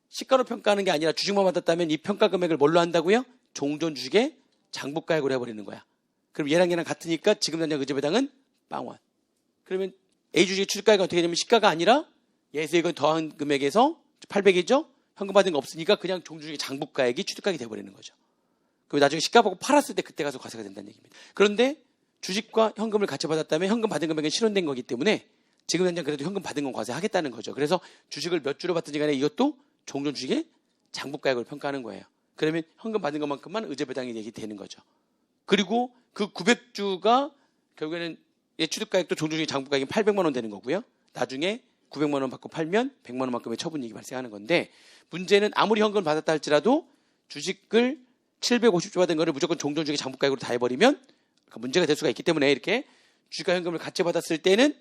시가로 평가하는 게 아니라 주식만 받았다면 이 평가 금액을 뭘로 한다고요? 종전주식의 장부가액으로 해버리는 거야. 그럼 얘랑 같으니까 지금 당장 의제배당은 빵원. 그러면 A주식의 취득가액은 어떻게 되냐면 시가가 아니라 얘에서 이건 더한 금액에서 800이죠? 현금 받은 거 없으니까 그냥 종전주식의 장부가액이 취득가액이 돼버리는 거죠. 그럼 나중에 시가 받고 팔았을 때 그때 가서 과세가 된다는 얘기입니다. 그런데 주식과 현금을 같이 받았다면 현금 받은 금액은 실현된 거기 때문에 지금 당장 그래도 현금 받은 건 과세하겠다는 거죠. 그래서 주식을 몇 주로 받든지 간에 이것도 종전주식의 장부가액으로 평가하는 거예요. 그러면 현금 받은 것만큼만 의제배당이 되는 거죠. 그리고 그 900주가 결국에는 얘 취득가액도 종전주식 장부가액이 800만 원 되는 거고요. 나중에 900만 원 받고 팔면 100만 원만큼의 처분이익이 발생하는 건데, 문제는 아무리 현금을 받았다 할지라도 주식을 750주 받은 거를 무조건 종전주식 장부가액으로 다 해버리면 문제가 될 수가 있기 때문에 이렇게 주식과 현금을 같이 받았을 때는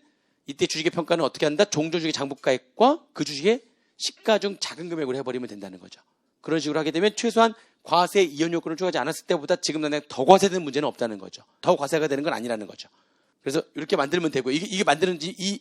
이때 주식의 평가는 어떻게 한다? 종전주식 장부가액과 그 주식의 시가 중 작은 금액으로 해버리면 된다는 거죠. 그런 식으로 하게 되면 최소한 과세 이연 요건을 추가하지 않았을 때보다 지금 당장 더 과세되는 문제는 없다는 거죠. 더 과세가 되는 건 아니라는 거죠. 그래서 이렇게 만들면 되고, 이게 만드는지 이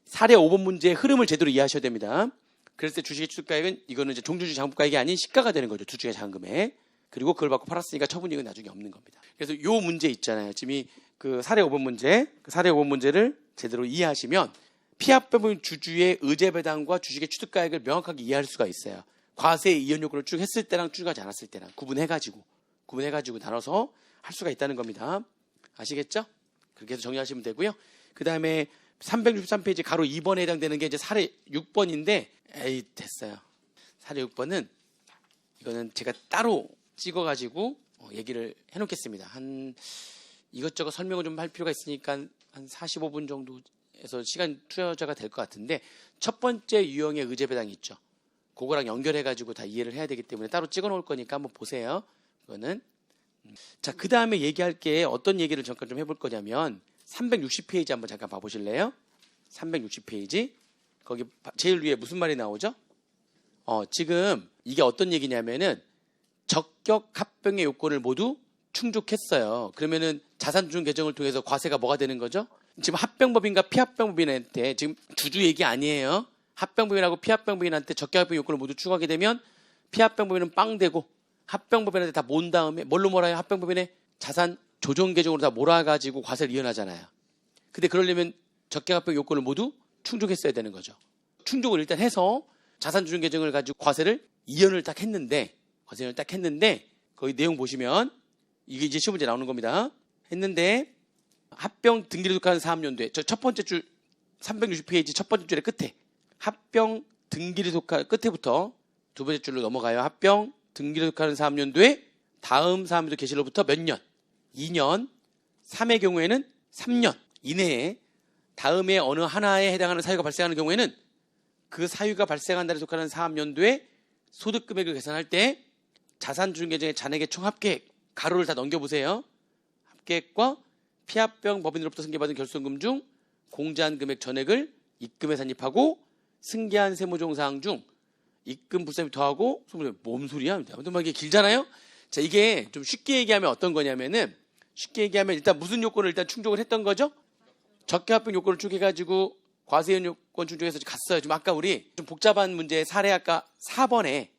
사례 5번 문제의 흐름을 제대로 이해하셔야 됩니다. 그랬을 때 주식의 취득가액은 이거는 이제 종전주식 장부가액이 아닌 시가가 되는 거죠. 두 주의 작은 금액. 그리고 그걸 받고 팔았으니까 처분이익은 나중에 없는 겁니다. 그래서 요 문제 있잖아요. 지금 그 사례 5번 문제, 그 사례 5번 문제를 제대로 이해하시면 피합법인 주주의 의제배당과 주식의 취득가액을 명확하게 이해할 수가 있어요. 과세 이연 요건을 쭉 했을 때랑 추가하지 않았을 때랑 구분해가지고 나눠서 할 수가 있다는 겁니다. 아시겠죠? 그렇게 해서 정리하시면 되고요. 그 다음에 363페이지 가로 2번에 해당되는 게 이제 사례 6번인데, 에이, 됐어요. 사례 6번은 이거는 제가 따로 찍어가지고 얘기를 해놓겠습니다. 한 이것저것 설명을 좀 할 필요가 있으니까 한 45분 정도에서 시간 투여가 될 것 같은데, 첫 번째 유형의 의제배당이 있죠. 그거랑 연결해가지고 다 이해를 해야 되기 때문에 따로 찍어놓을 거니까 한번 보세요. 그거는. 자, 그 다음에 얘기할 게 어떤 얘기를 잠깐 좀 해볼 거냐면 360페이지 한번 잠깐 봐보실래요? 360페이지. 거기 제일 위에 무슨 말이 나오죠? 지금 이게 어떤 얘기냐면은 적격 합병의 요건을 모두 충족했어요. 그러면은 자산주중 개정을 통해서 과세가 뭐가 되는 거죠? 지금 합병법인과 피합병법인한테 지금 주주 얘기 아니에요. 합병법인하고 피합병법인한테 적격 합병 요건을 모두 추가하게 되면 피합병법인은 빵 되고 합병법인한테 다 모은 다음에 뭘로 몰아요? 합병법인에 자산 조정 개정으로 다 몰아가지고 과세를 이연하잖아요. 근데 그러려면 적격 합병 요건을 모두 충족했어야 되는 거죠. 충족을 일단 해서 자산 조정 개정을 가지고 과세를 이연을 딱 했는데 거기 내용 보시면 이게 이제 시험 문제 나오는 겁니다. 했는데 합병 등기를 독하는 사업연도에 저 첫 번째 줄 360페이지 첫 번째 줄의 끝에 합병 등기를 속할 끝에부터 두 번째 줄로 넘어가요. 합병 등기를 속하는 사업연도에 다음 사업연도 개시로부터 몇 년? 2년, 3의 경우에는 3년 이내에 다음에 어느 하나에 해당하는 사유가 발생하는 경우에는 그 사유가 발생한 달에 속하는 사업연도에 소득금액을 계산할 때 자산조정계정의 잔액의 총합계획 가로를 다 넘겨보세요. 합계획과 피합병 법인으로부터 승계받은 결손금 중 공제한 금액 전액을 입금에 산입하고 승계한 세무조정사항 중 입금 불산입 더하고 뭔 소리야? 아무튼 막 이게 길잖아요. 자, 이게 좀 쉽게 얘기하면 어떤 거냐면은 쉽게 얘기하면 일단 무슨 요건을 일단 충족을 했던 거죠? 적개합병 요건을 충족해가지고 과세이혼 요건 충족해서 갔어요. 지금 아까 우리 좀 복잡한 문제 사례 아까 4번에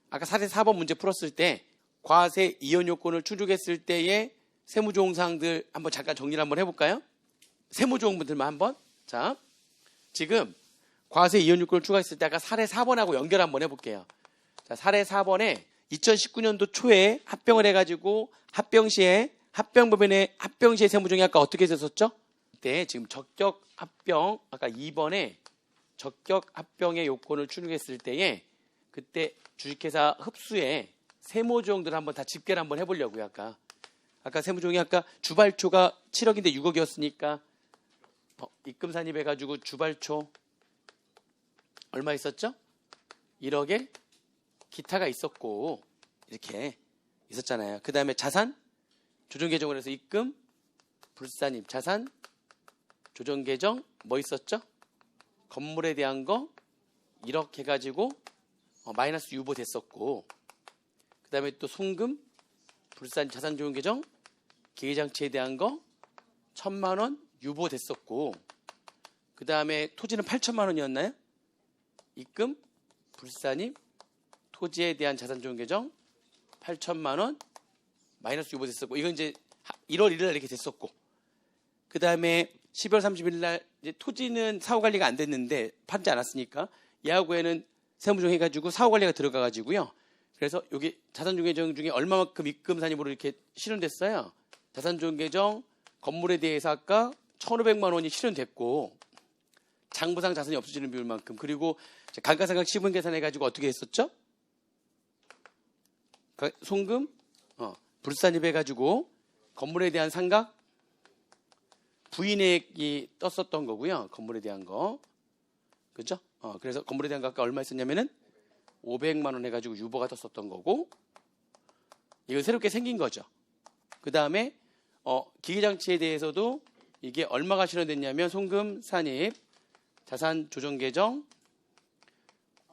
아까 사례 4번 문제 풀었을 때 과세 이혼 요건을 충족했을 때의 세무조항들 한번 잠깐 정리를 한번 해볼까요? 세무조항분들만 한번. 자, 지금 과세 이혼 요건을 추가했을 때 아까 사례 4번하고 연결 한번 해볼게요. 자, 사례 4번에 2019년도 초에 합병을 해가지고 합병법인의 합병 시의 세무조항이 아까 어떻게 됐었죠? 그때 지금 적격 합병 아까 2번에 적격 합병의 요건을 충족했을 때에 그때 주식회사 흡수의 세무조항들을 한번 다 집계를 한번 해보려고요. 아까 세무조항이 아까 주발초가 7억인데 6억이었으니까 입금 산입해가지고 주발초 얼마 있었죠? 1억에 기타가 있었고 이렇게 있었잖아요. 그 다음에 자산 조정계정을 해서 입금 불산입 자산 조정계정 뭐 있었죠? 건물에 대한 거 1억 해가지고 마이너스 유보 됐었고 그 다음에 또 송금 불산 자산 조정계정 기계장치에 대한 거 1,000만 원 유보 됐었고 그 다음에 토지는 8천만 원이었나요? 입금 불산입 토지에 대한 자산 조정계정 8천만 원 마이너스 유보 됐었고 이건 이제 1월 1일 날 이렇게 됐었고 그 다음에 12월 30일 날 이제 토지는 사후관리가 안 됐는데 팔지 않았으니까 예하구에는 세무조정 해가지고 사후관리가 들어가가지고요. 그래서 여기 자산조정계정 중에 얼마만큼 입금 산입으로 이렇게 실현됐어요. 자산조정계정 건물에 대해서 아까 1,500만 원이 실현됐고 장부상 자산이 없어지는 비율만큼 그리고 감가상각 시분 계산해가지고 어떻게 했었죠? 송금 불산입해가지고 건물에 대한 상각 부인액이 떴었던 거고요. 건물에 대한 거 그죠? 그래서 건물에 대한 거 아까 얼마 있었냐면은 500만 원 해가지고 유보가 떴었던 거고 이거 새롭게 생긴 거죠. 그 다음에 기계장치에 대해서도 이게 얼마가 실현됐냐면 송금 산입 자산 조정 계정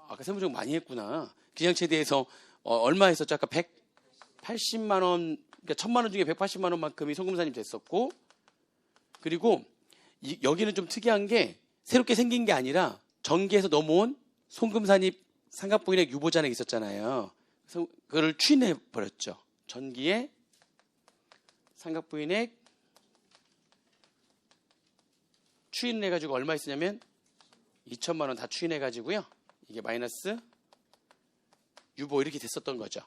아까 세무조정 많이 했구나. 기계장치에 대해서 얼마 했었죠? 아까 180만 원 그러니까 1,000만 원 중에 180만 원만큼이 송금 산입 됐었고 그리고 여기는 좀 특이한 게 새롭게 생긴 게 아니라 전기에서 넘어온 송금 산입 상각부인액 유보 잔액이 있었잖아요. 그래서 그거를 추인해 버렸죠. 전기에 상각부인액 추인을 해가지고 얼마 있으냐면 2천만 원 다 추인해가지고요. 이게 마이너스 유보 이렇게 됐었던 거죠.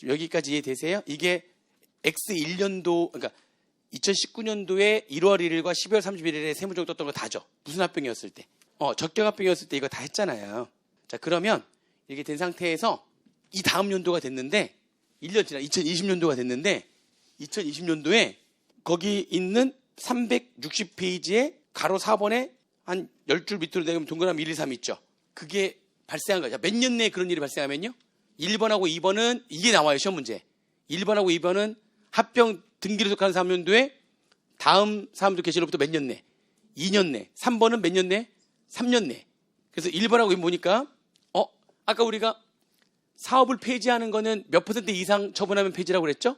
여기까지 이해되세요? 이게 X1년도 그러니까 2019년도에 1월 1일과 12월 31일에 세무조정 떴던 거 다죠. 무슨 합병이었을 때? 적격 합병이었을 때 이거 다 했잖아요. 자, 그러면 이렇게 된 상태에서 이 다음 연도가 됐는데 1년 지나 2020년도가 됐는데 2020년도에 거기 있는 360페이지에 가로 4번에 한 10줄 밑으로 내면 동그라미 1, 2, 3 있죠. 그게 발생한 거죠. 몇 년 내에 그런 일이 발생하면요. 1번하고 2번은 이게 나와요. 시험 문제. 1번하고 2번은 합병 등기를 속하는 사업연도에 다음 사업연도 개시로부터 몇 년 내? 2년 내. 3번은 몇 년 내? 3년 내. 그래서 1번하고 2번 보니까 아까 우리가 사업을 폐지하는 거는 몇 퍼센트 이상 처분하면 폐지라고 그랬죠?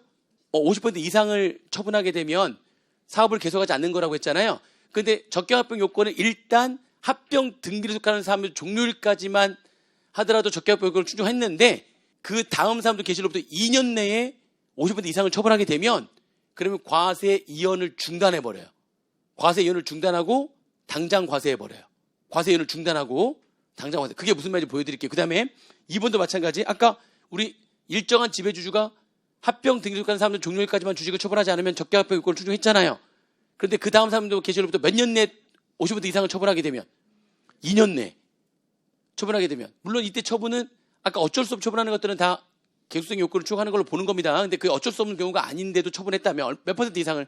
50% 이상을 처분하게 되면 사업을 계속하지 않는 거라고 했잖아요. 그런데 적격합병 요건은 일단 합병 등기를 속하는 사업연도 종료일까지만 하더라도 적격합병 요건을 충족했는데 그 다음 사업도 개시로부터 2년 내에 50% 이상을 처분하게 되면 그러면 과세 이연을 중단해버려요. 과세 이연을 중단하고 당장 과세해버려요. 과세 이연을 중단하고 당장 과세. 그게 무슨 말인지 보여드릴게요. 그 다음에 2번도 마찬가지. 아까 우리 일정한 지배주주가 합병 등기를 속하는 사업도 종료일까지만 주식을 처분하지 않으면 적격합병 요건을 충족했잖아요. 그런데 그 다음 사업도 개시로부터 몇 년 내에 50% 이상을 처분하게 되면 2년 내에 처분하게 되면, 물론 이때 처분은 아까 어쩔 수 없이 처분하는 것들은 다 객수성의 요건을 추구하는 걸로 보는 겁니다. 근데 그 어쩔 수 없는 경우가 아닌데도 처분했다면 몇 퍼센트 이상을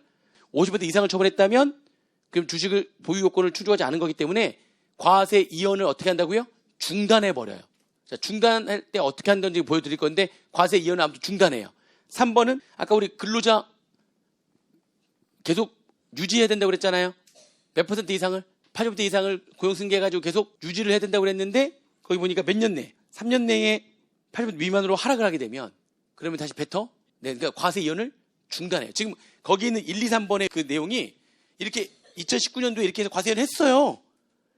50% 이상을 처분했다면 그럼 주식을 보유 요건을 추구하지 않은 거기 때문에 과세 이연을 어떻게 한다고요? 중단해 버려요. 자, 중단할 때 어떻게 한다는지 보여드릴 건데 과세 이연을 아무튼 중단해요. 3번은 아까 우리 근로자 계속 유지해야 된다고 그랬잖아요. 몇 퍼센트 이상을 80% 이상을 고용 승계해가지고 계속 유지를 해야 된다고 그랬는데 거기 보니까 몇 년 내에 3년 내에 80% 미만으로 하락을 하게 되면 그러면 다시 뱉어? 네, 그러니까 과세 이연을 중단해요. 지금 거기 있는 1, 2, 3번의 그 내용이 이렇게 2019년도에 이렇게 해서 과세 이연을 했어요.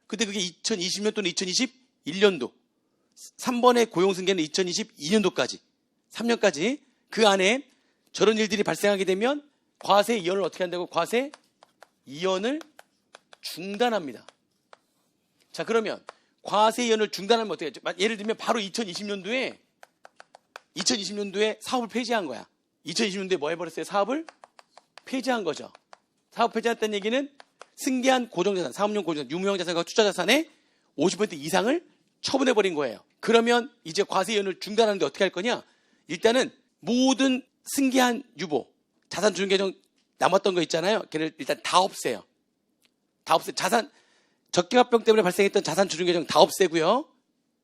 근데 그게 2020년 또는 2021년도 3번의 고용 승계는 2022년도까지 3년까지 그 안에 저런 일들이 발생하게 되면 과세 이연을 어떻게 한다고? 과세 이연을 중단합니다. 자, 그러면 과세 이연을 중단하면 어떻게 하죠? 예를 들면 바로 2020년도에 사업을 폐지한 거야. 2020년도에 뭐 해버렸어요? 사업을 폐지한 거죠. 사업 폐지했다는 얘기는 승계한 고정자산, 사업용 고정자산, 유무형자산과 투자자산의 50% 이상을 처분해버린 거예요. 그러면 이제 과세 이연을 중단하는데 어떻게 할 거냐? 일단은 모든 승계한 유보, 자산 조정 계정 남았던 거 있잖아요. 걔를 일단 다 없애요. 다 없애. 자산 적격합병 때문에 발생했던 자산 조정 계정 다 없애고요.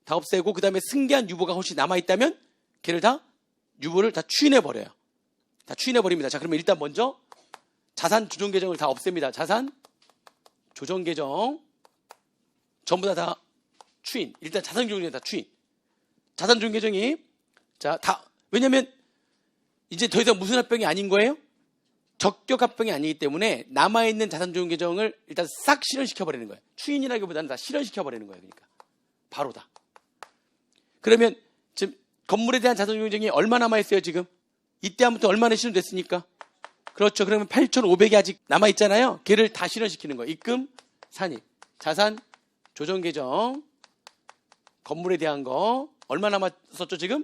다 없애고 그다음에 승계한 유보가 혹시 남아 있다면 걔를 다 유보를 다 추인해 버려요. 다 추인해 버립니다. 자, 그러면 일단 먼저 자산 조정 계정을 다 없앱니다. 자산 조정 계정 전부 다 추인. 일단 자산 조정 계정 다 추인. 자산 조정 계정이 왜냐면 이제 더 이상 무슨 합병이 아닌 거예요? 적격 합병이 아니기 때문에 남아있는 자산 조정 계정을 일단 싹 실현시켜버리는 거예요. 추인이라기보다는 다 실현시켜버리는 거예요. 그러니까 바로 다. 그러면 지금 건물에 대한 자산 조정 계정이 얼마 남아있어요 지금? 이때 아무튼 얼마나 실현됐습니까? 그렇죠. 그러면 8,500이 아직 남아있잖아요. 걔를 다 실현시키는 거예요. 입금, 산입, 자산 조정 계정 건물에 대한 거 얼마 남았었죠 지금?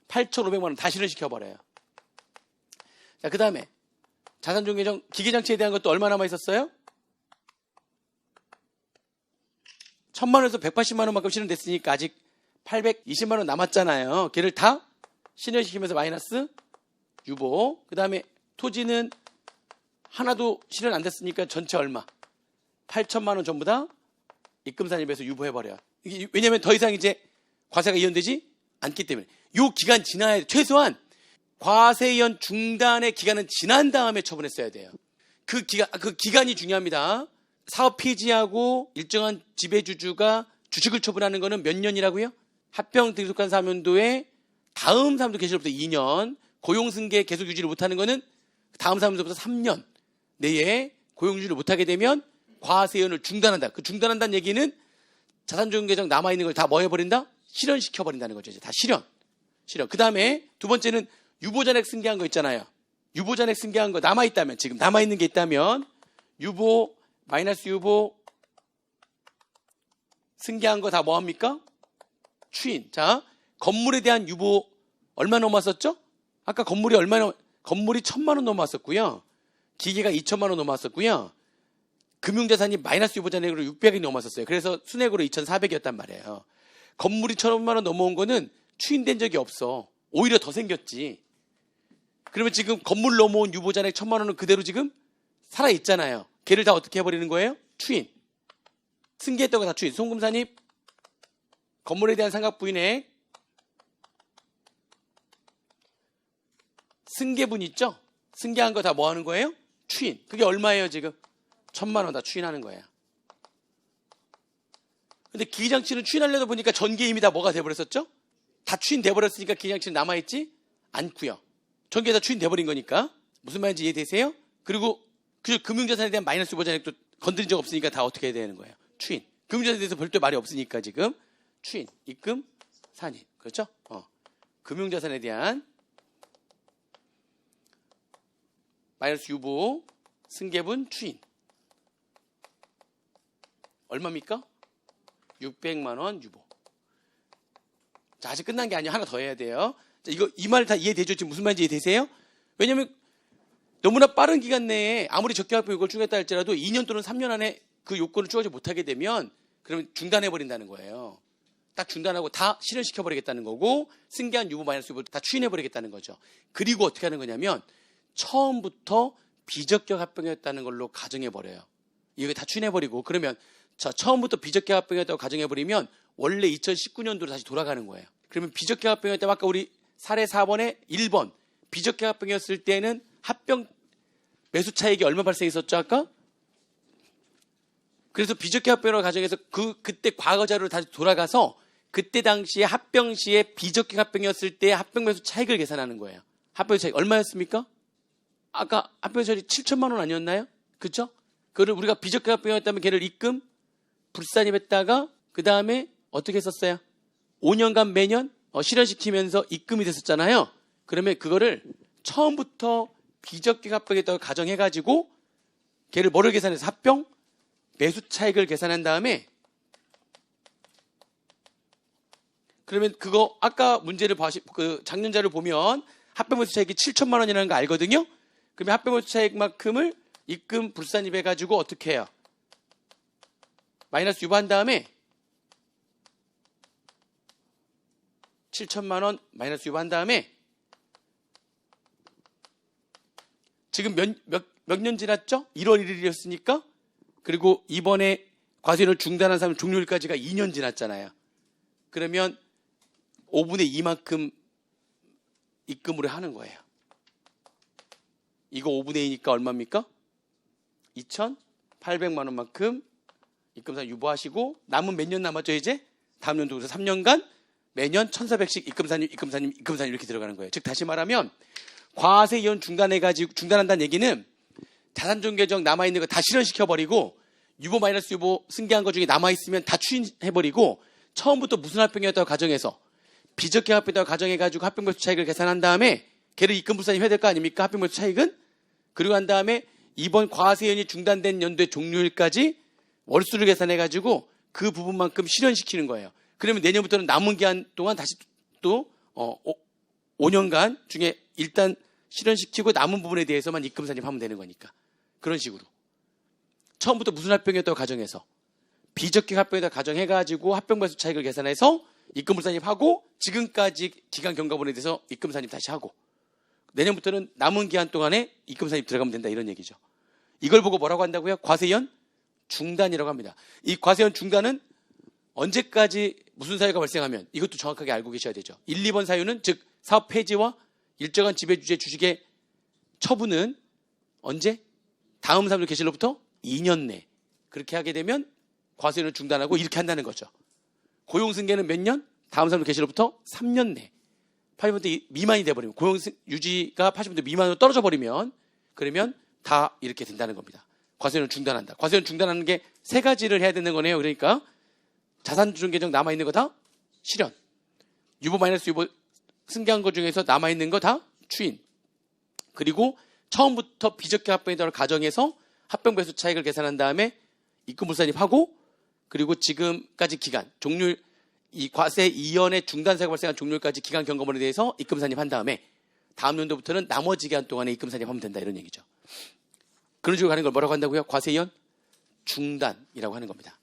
8,500만 원 다 실현시켜버려요. 자, 그 다음에 자산 조정 계정 기계장치에 대한 것도 얼마 남아 있었어요? 1,000만 원에서 180만 원만큼 실현됐으니까 아직 820만 원 남았잖아요. 걔를 다 실현시키면서 마이너스 유보. 그 다음에 토지는 하나도 실현 안 됐으니까 전체 얼마? 8천만 원 전부 다 입금산입에서 유보해버려요. 왜냐면 더 이상 이제 과세가 이연되지 않기 때문에. 요 기간 지나야 최소한 과세 이연 중단의 기간은 지난 다음에 처분했어야 돼요. 그 기간이 중요합니다. 사업 폐지하고 일정한 지배주주가 주식을 처분하는 거는 몇 년이라고요? 합병 등속한 사면도에 다음 사면도 개시로부터 2년, 고용승계 계속 유지를 못하는 거는 다음 사면도부터 3년 내에 고용 유지를 못하게 되면 과세 이연을 중단한다. 그 중단한다는 얘기는 자산조정 계정 남아있는 걸 다 뭐 해버린다? 실현시켜버린다는 거죠. 이제 다 실현. 그 다음에 두 번째는 유보잔액 승계한 거 있잖아요. 유보잔액 승계한 거 남아있다면, 지금 남아있는 게 있다면, 유보, 마이너스 유보, 승계한 거 다 뭐합니까? 추인. 자, 건물에 대한 유보 얼마 넘었었죠? 아까 건물이 1,000만 원 넘었었고요. 기계가 2,000만 원 넘었었고요. 금융자산이 마이너스 유보잔액으로 600이 넘었었어요. 그래서 순액으로 2,400이었단 말이에요. 건물이 1,000만 원 넘어온 거는 추인된 적이 없어. 오히려 더 생겼지. 그러면 지금 건물 넘어온 유보잔액 1,000만 원은 그대로 지금 살아있잖아요. 걔를 다 어떻게 해버리는 거예요? 추인. 승계했던 거 다 추인. 송금산입, 건물에 대한 상각부인액, 승계분 있죠? 승계한 거 다 뭐 하는 거예요? 추인. 그게 얼마예요 지금? 1,000만 원 다 추인하는 거예요. 근데 기계장치는 추인하려다 보니까 전기에 이미 다 뭐가 돼버렸었죠? 다 추인돼버렸으니까 기계장치는 남아있지 않고요. 전기에 다 추인돼버린 거니까. 무슨 말인지 이해되세요? 그리고 그 금융자산에 대한 마이너스 유보잔액도 건드린 적 없으니까 다 어떻게 해야 되는 거예요? 추인. 금융자산에 대해서 별도 말이 없으니까 지금 추인, 입금, 산입. 그렇죠? 금융자산에 대한 마이너스 유보, 승계분, 추인. 얼마입니까? 600만 원 유보. 자, 아직 끝난 게 아니에요. 하나 더 해야 돼요. 자, 이 말 다 이해되죠? 지금 무슨 말인지 이해되세요? 왜냐면 너무나 빠른 기간 내에 아무리 적격합병 이걸 추구했다 할지라도 2년 또는 3년 안에 그 요건을 추가하지 못하게 되면 그러면 중단해버린다는 거예요. 딱 중단하고 다 실현시켜버리겠다는 거고 승계한 유보 마이너스 유보를 다 추인해버리겠다는 거죠. 그리고 어떻게 하는 거냐면 처음부터 비적격 합병이었다는 걸로 가정해버려요. 이거 다 추인해버리고 그러면 자 처음부터 비적격 합병이었다고 가정해버리면 원래 2019년도로 다시 돌아가는 거예요. 그러면 비적격 합병이었다면 아까 우리 사례 4번에 1번 비적격 합병이었을 때는 합병 매수 차익이 얼마 발생했었죠 아까? 그래서 비적격 합병으로 가정해서 그때 과거 자료로 다시 돌아가서 그때 당시에 합병 시에 비적격 합병이었을 때 합병 매수 차익을 계산하는 거예요. 합병 차익 얼마였습니까? 아까 합병 차익이 7천만 원 아니었나요? 그렇죠? 그거를 우리가 비적격 합병이었다면 걔를 입금 불산입했다가 그 다음에 어떻게 했었어요? 5년간 매년 실현시키면서 입금이 됐었잖아요. 그러면 그거를 처음부터 비적격 합병했다고 가정해가지고 걔를 뭐를 계산해서 합병 매수 차익을 계산한 다음에 그러면 그거 아까 문제를 그 작년 자료 보면 합병 매수 차익이 7천만 원이라는 거 알거든요. 그러면 합병 매수 차익만큼을 입금 불산입해 가지고 어떻게 해요? 마이너스 유보한 다음에 7천만 원 마이너스 유보한 다음에 지금 몇 년 지났죠? 1월 1일이었으니까 그리고 이번에 과세를 중단한 사람 종료일까지가 2년 지났잖아요. 그러면 5분의 2만큼 입금으로 하는 거예요. 이거 5분의 2니까 얼마입니까? 2,800만 원만큼 입금산 유보하시고 남은 몇 년 남았죠 이제? 다음 연도 그래서 3년간 매년 1,400씩 입금산입 이렇게 들어가는 거예요. 즉 다시 말하면 과세 이혼 중단한다는 얘기는 자산존계정 남아있는 거 다 실현시켜버리고 유보 마이너스 유보 승계한 거 중에 남아있으면 다 추인해버리고 처음부터 무슨 합병이었다고 가정해서 비적격 합병이었다고 가정해가지고 합병매수 차익을 계산한 다음에 걔를 입금불산이 해야 될 거 아닙니까? 합병매수 차익은? 그리고 한 다음에 이번 과세연이 중단된 연도의 종료일까지 월수를 계산해가지고 그 부분만큼 실현시키는 거예요. 그러면 내년부터는 남은 기한 동안 다시 또 5년간 중에 일단 실현시키고 남은 부분에 대해서만 입금산입하면 되는 거니까. 그런 식으로. 처음부터 무슨 합병이었다고 가정해서 비적격 합병이었다고 가정해가지고 합병매수 차익을 계산해서 입금불산입하고 지금까지 기간 경과분에 대해서 입금산입 다시 하고 내년부터는 남은 기한 동안에 입금산입 들어가면 된다 이런 얘기죠. 이걸 보고 뭐라고 한다고요? 과세연 중단이라고 합니다. 이 과세연 중단은 언제까지 무슨 사유가 발생하면 이것도 정확하게 알고 계셔야 되죠. 1, 2번 사유는 즉 사업 폐지와 일정한 지배주의 주식의 처분은 언제? 다음 사업자 개시로부터 2년 내. 그렇게 하게 되면 과세연을 중단하고 이렇게 한다는 거죠. 고용승계는 몇 년? 다음 사업자 개시로부터 3년 내. 80% 미만이 돼버리면 고용 유지가 80% 미만으로 떨어져 버리면 그러면 다 이렇게 된다는 겁니다. 과세연을 중단한다. 과세연 중단하는 게 세 가지를 해야 되는 거네요. 그러니까 자산주종 계정 남아있는 거 다 실현. 유보 마이너스 유보 승계한 것 중에서 남아있는 거 다 추인. 그리고 처음부터 비적격 합병이라고 가정해서 합병 배수 차익을 계산한 다음에 입금불산입하고 그리고 지금까지 기간 종료일 이 과세 이연의 중단세가 발생한 종료일까지 기간 경과물에 대해서 입금산입한 다음에 다음 연도부터는 나머지 기간 동안에 입금산입하면 된다 이런 얘기죠. 그런 식으로 가는 걸 뭐라고 한다고요? 과세이연 중단이라고 하는 겁니다.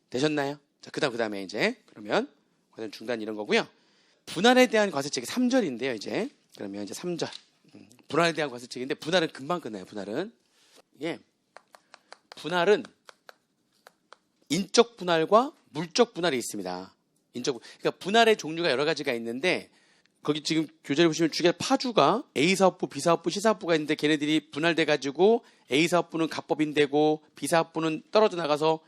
되셨나요? 자, 그다음에 이제 그러면 과세 중단 이런 거고요. 분할에 대한 과세책이 3절인데요. 이제 그러면 이제 3절 분할에 대한 과세책인데 분할은 금방 끝나요. 분할은 이게 분할은 인적 분할과 물적 분할이 있습니다. 그러니까 분할의 종류가 여러 가지가 있는데 거기 지금 교재를 보시면 주계 파주가 A사업부, B사업부, C사업부가 있는데 걔네들이 분할돼 가지고 A사업부는 갑법인 되고 B사업부는 떨어져 나가서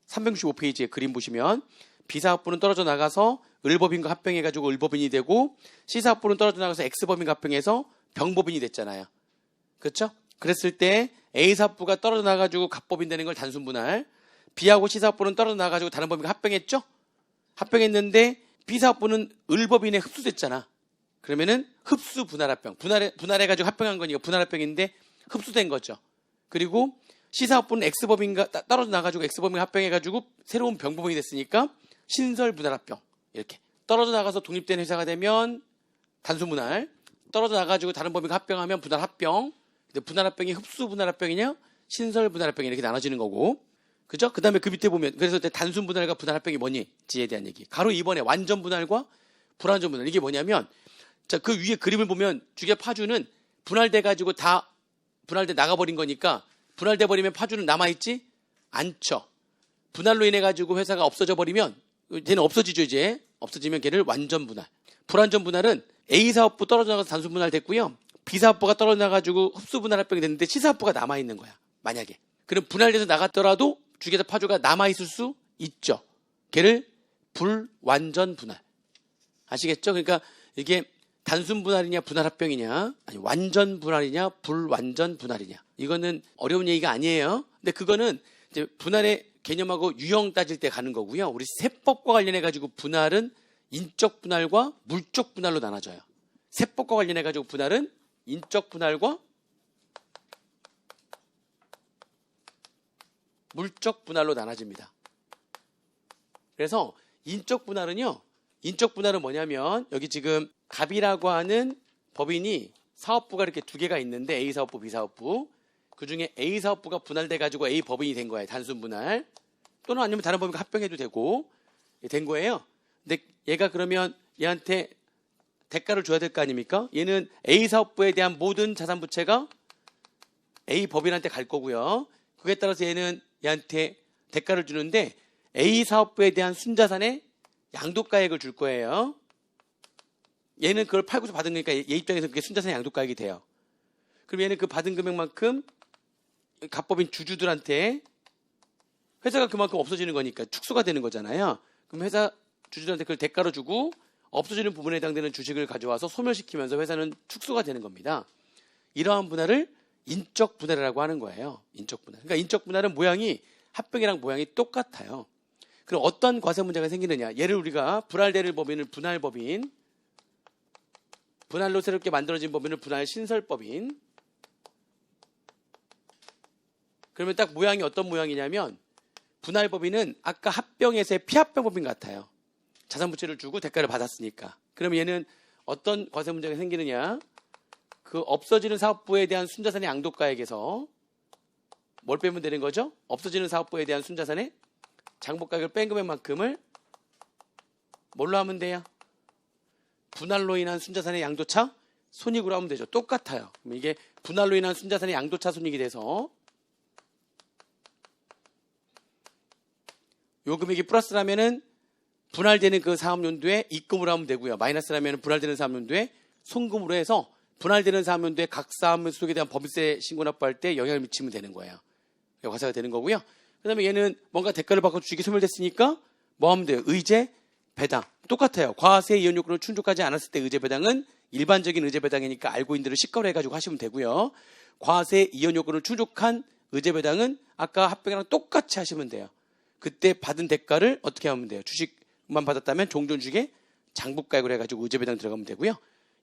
365페이지에 그림 보시면 B사업부는 떨어져 나가서 을법인과 합병해 가지고 을법인이 되고 C사업부는 떨어져 나가서 X법인과 합병해서 병법인이 됐잖아요. 그렇죠? 그랬을 때 A사업부가 떨어져 나가 가지고 갑법인 되는 걸 단순 분할, B하고 C사업부는 떨어져 나가 가지고 다른 법인과 합병했죠? 합병했는데 B사업부는 을법인에 흡수됐잖아. 그러면은 흡수 분할합병. 분할해가지고 합병한 거니까 분할합병인데 흡수된 거죠. 그리고 C사업부는 X법인과 떨어져 나가지고 X법인과 합병해가지고 새로운 병법인이 됐으니까 신설 분할합병. 이렇게. 떨어져 나가서 독립된 회사가 되면 단순 분할. 떨어져 나가지고 다른 법인과 합병하면 분할합병. 근데 분할합병이 흡수 분할합병이냐? 신설 분할합병이 이렇게 나눠지는 거고. 그죠? 그 다음에 그 밑에 보면, 그래서 단순 분할과 분할 합병이 뭐니지에 대한 얘기. 가로 2번에 완전 분할과 불완전 분할. 이게 뭐냐면, 자, 그 위에 그림을 보면 주계 파주는 분할돼 가지고 다 분할돼 나가버린 거니까 분할돼 버리면 파주는 남아있지 않죠. 분할로 인해 가지고 회사가 없어져 버리면 걔는 없어지죠. 이제 없어지면 걔를 완전 분할. 불완전 분할은 A 사업부 떨어져 나가서 단순 분할 됐고요. B 사업부가 떨어져 나가지고 흡수 분할 합병이 됐는데 C 사업부가 남아있는 거야. 만약에. 그럼 분할돼서 나갔더라도 주계사 파주가 남아있을 수 있죠. 걔를 불완전 분할. 아시겠죠? 그러니까 이게 단순 분할이냐 분할 합병이냐 아니 완전 분할이냐 불완전 분할이냐 이거는 어려운 얘기가 아니에요. 근데 그거는 이제 분할의 개념하고 유형 따질 때 가는 거고요. 우리 세법과 관련해 가지고 분할은 인적 분할과 물적 분할로 나눠져요. 세법과 관련해 가지고 분할은 인적 분할과 물적 분할로 나눠집니다. 그래서 인적 분할은요. 인적 분할은 뭐냐면 여기 지금 갑이라고 하는 법인이 사업부가 이렇게 두 개가 있는데 A 사업부, B 사업부. 그중에 A 사업부가 분할돼 가지고 A 법인이 된 거예요. 단순 분할. 또는 아니면 다른 법인과 합병해도 되고 된 거예요. 근데 얘가 그러면 얘한테 대가를 줘야 될 거 아닙니까? 얘는 A 사업부에 대한 모든 자산 부채가 A 법인한테 갈 거고요. 그에 따라서 얘는 얘한테 대가를 주는데 A 사업부에 대한 순자산의 양도가액을 줄 거예요. 얘는 그걸 팔고서 받은 거니까 얘 입장에서 그게 순자산의 양도가액이 돼요. 그럼 얘는 그 받은 금액만큼 갑법인 주주들한테 회사가 그만큼 없어지는 거니까 축소가 되는 거잖아요. 그럼 회사 주주들한테 그걸 대가로 주고 없어지는 부분에 해당되는 주식을 가져와서 소멸시키면서 회사는 축소가 되는 겁니다. 이러한 분할을 인적 분할이라고 하는 거예요. 인적 분할. 그러니까 인적 분할은 모양이 합병이랑 모양이 똑같아요. 그럼 어떤 과세 문제가 생기느냐? 얘를 우리가 분할되는 법인을 분할법인, 분할로 새롭게 만들어진 법인을 분할신설법인. 그러면 딱 모양이 어떤 모양이냐면 분할법인은 아까 합병에서의 피합병법인 같아요. 자산부채를 주고 대가를 받았으니까. 그럼 얘는 어떤 과세 문제가 생기느냐? 그 없어지는 사업부에 대한 순자산의 양도가액에서 뭘 빼면 되는 거죠? 없어지는 사업부에 대한 순자산의 장부가액을 뺀 금액만큼을 뭘로 하면 돼요? 분할로 인한 순자산의 양도차 손익으로 하면 되죠. 똑같아요. 그럼 이게 분할로 인한 순자산의 양도차 손익이 돼서 요 금액이 플러스라면은 분할되는 그 사업연도에 입금으로 하면 되고요. 마이너스라면 분할되는 사업연도에 송금으로 해서 분할되는 사업연도에 각 사업연속에 대한 법인세 신고 납부할 때 영향을 미치면 되는 거예요. 과세가 되는 거고요. 그 다음에 얘는 뭔가 대가를 받고 주식이 소멸됐으니까 뭐 하면 돼요? 의제 배당. 똑같아요. 과세 이혼 요건을 충족하지 않았을 때 의제 배당은 일반적인 의제 배당이니까 알고 있는 대로 시가로 해가지고 하시면 되고요. 과세 이혼 요건을 충족한 의제 배당은 아까 합병이랑 똑같이 하시면 돼요. 그때 받은 대가를 어떻게 하면 돼요? 주식만 받았다면 종전주식에 장부가액으로 해가지고 의제 배당 들어가면 되고요.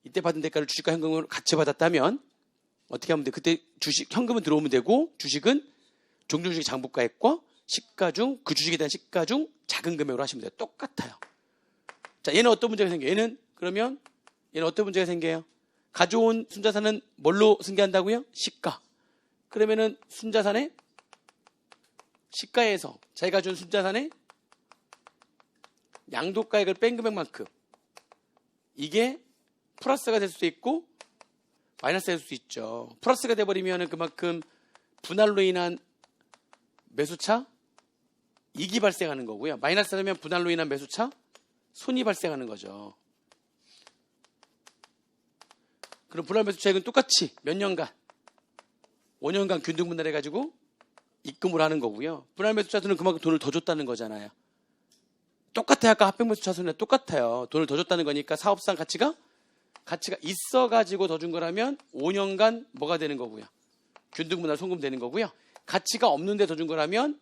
이때 받은 대가를 주식과 현금으로 같이 받았다면 어떻게 하면 돼요? 그때 주식 현금은 들어오면 되고 주식은 종전주식 장부가액과 시가 중 그 주식에 대한 시가 중 작은 금액으로 하시면 돼요. 똑같아요. 자, 얘는 어떤 문제가 생겨요? 얘는 어떤 문제가 생겨요? 가져온 순자산은 뭘로 승계한다고요? 시가. 그러면은 순자산의 시가에서 자기가 준 순자산의 양도가액을 뺀 금액만큼 이게 플러스가 될 수도 있고 마이너스가 될 수도 있죠. 플러스가 돼버리면 그만큼 분할로 인한 매수차 이익이 발생하는 거고요. 마이너스가 되면 분할로 인한 매수차 손이 발생하는 거죠. 그럼 분할 매수차액은 똑같이 몇 년간 5년간 균등 분할해가지고 입금을 하는 거고요. 분할 매수차손은 그만큼 돈을 더 줬다는 거잖아요. 똑같아요. 아까 합병 매수차손이랑 똑같아요. 돈을 더 줬다는 거니까 사업상 가치가 있어가지고 더 준 거라면 5년간 뭐가 되는 거고요. 균등 분할 송금 되는 거고요. 가치가 없는데 더 준 거라면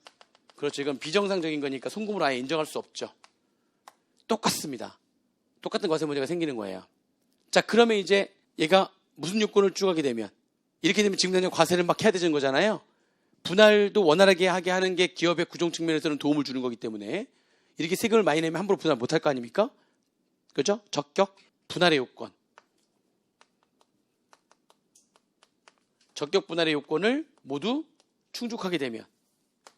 그렇죠. 이건 비정상적인 거니까 송금으로 아예 인정할 수 없죠. 똑같습니다. 똑같은 과세 문제가 생기는 거예요. 자, 그러면 이제 얘가 무슨 요건을 추구하게 되면 이렇게 되면 지금 당장 과세를 막 해야 되는 거잖아요. 분할도 원활하게 하게 하는 게 기업의 구종 측면에서는 도움을 주는 거기 때문에 이렇게 세금을 많이 내면 함부로 분할 못할 거 아닙니까? 그죠? 적격 분할의 요건. 적격 분할의 요건을 모두 충족하게 되면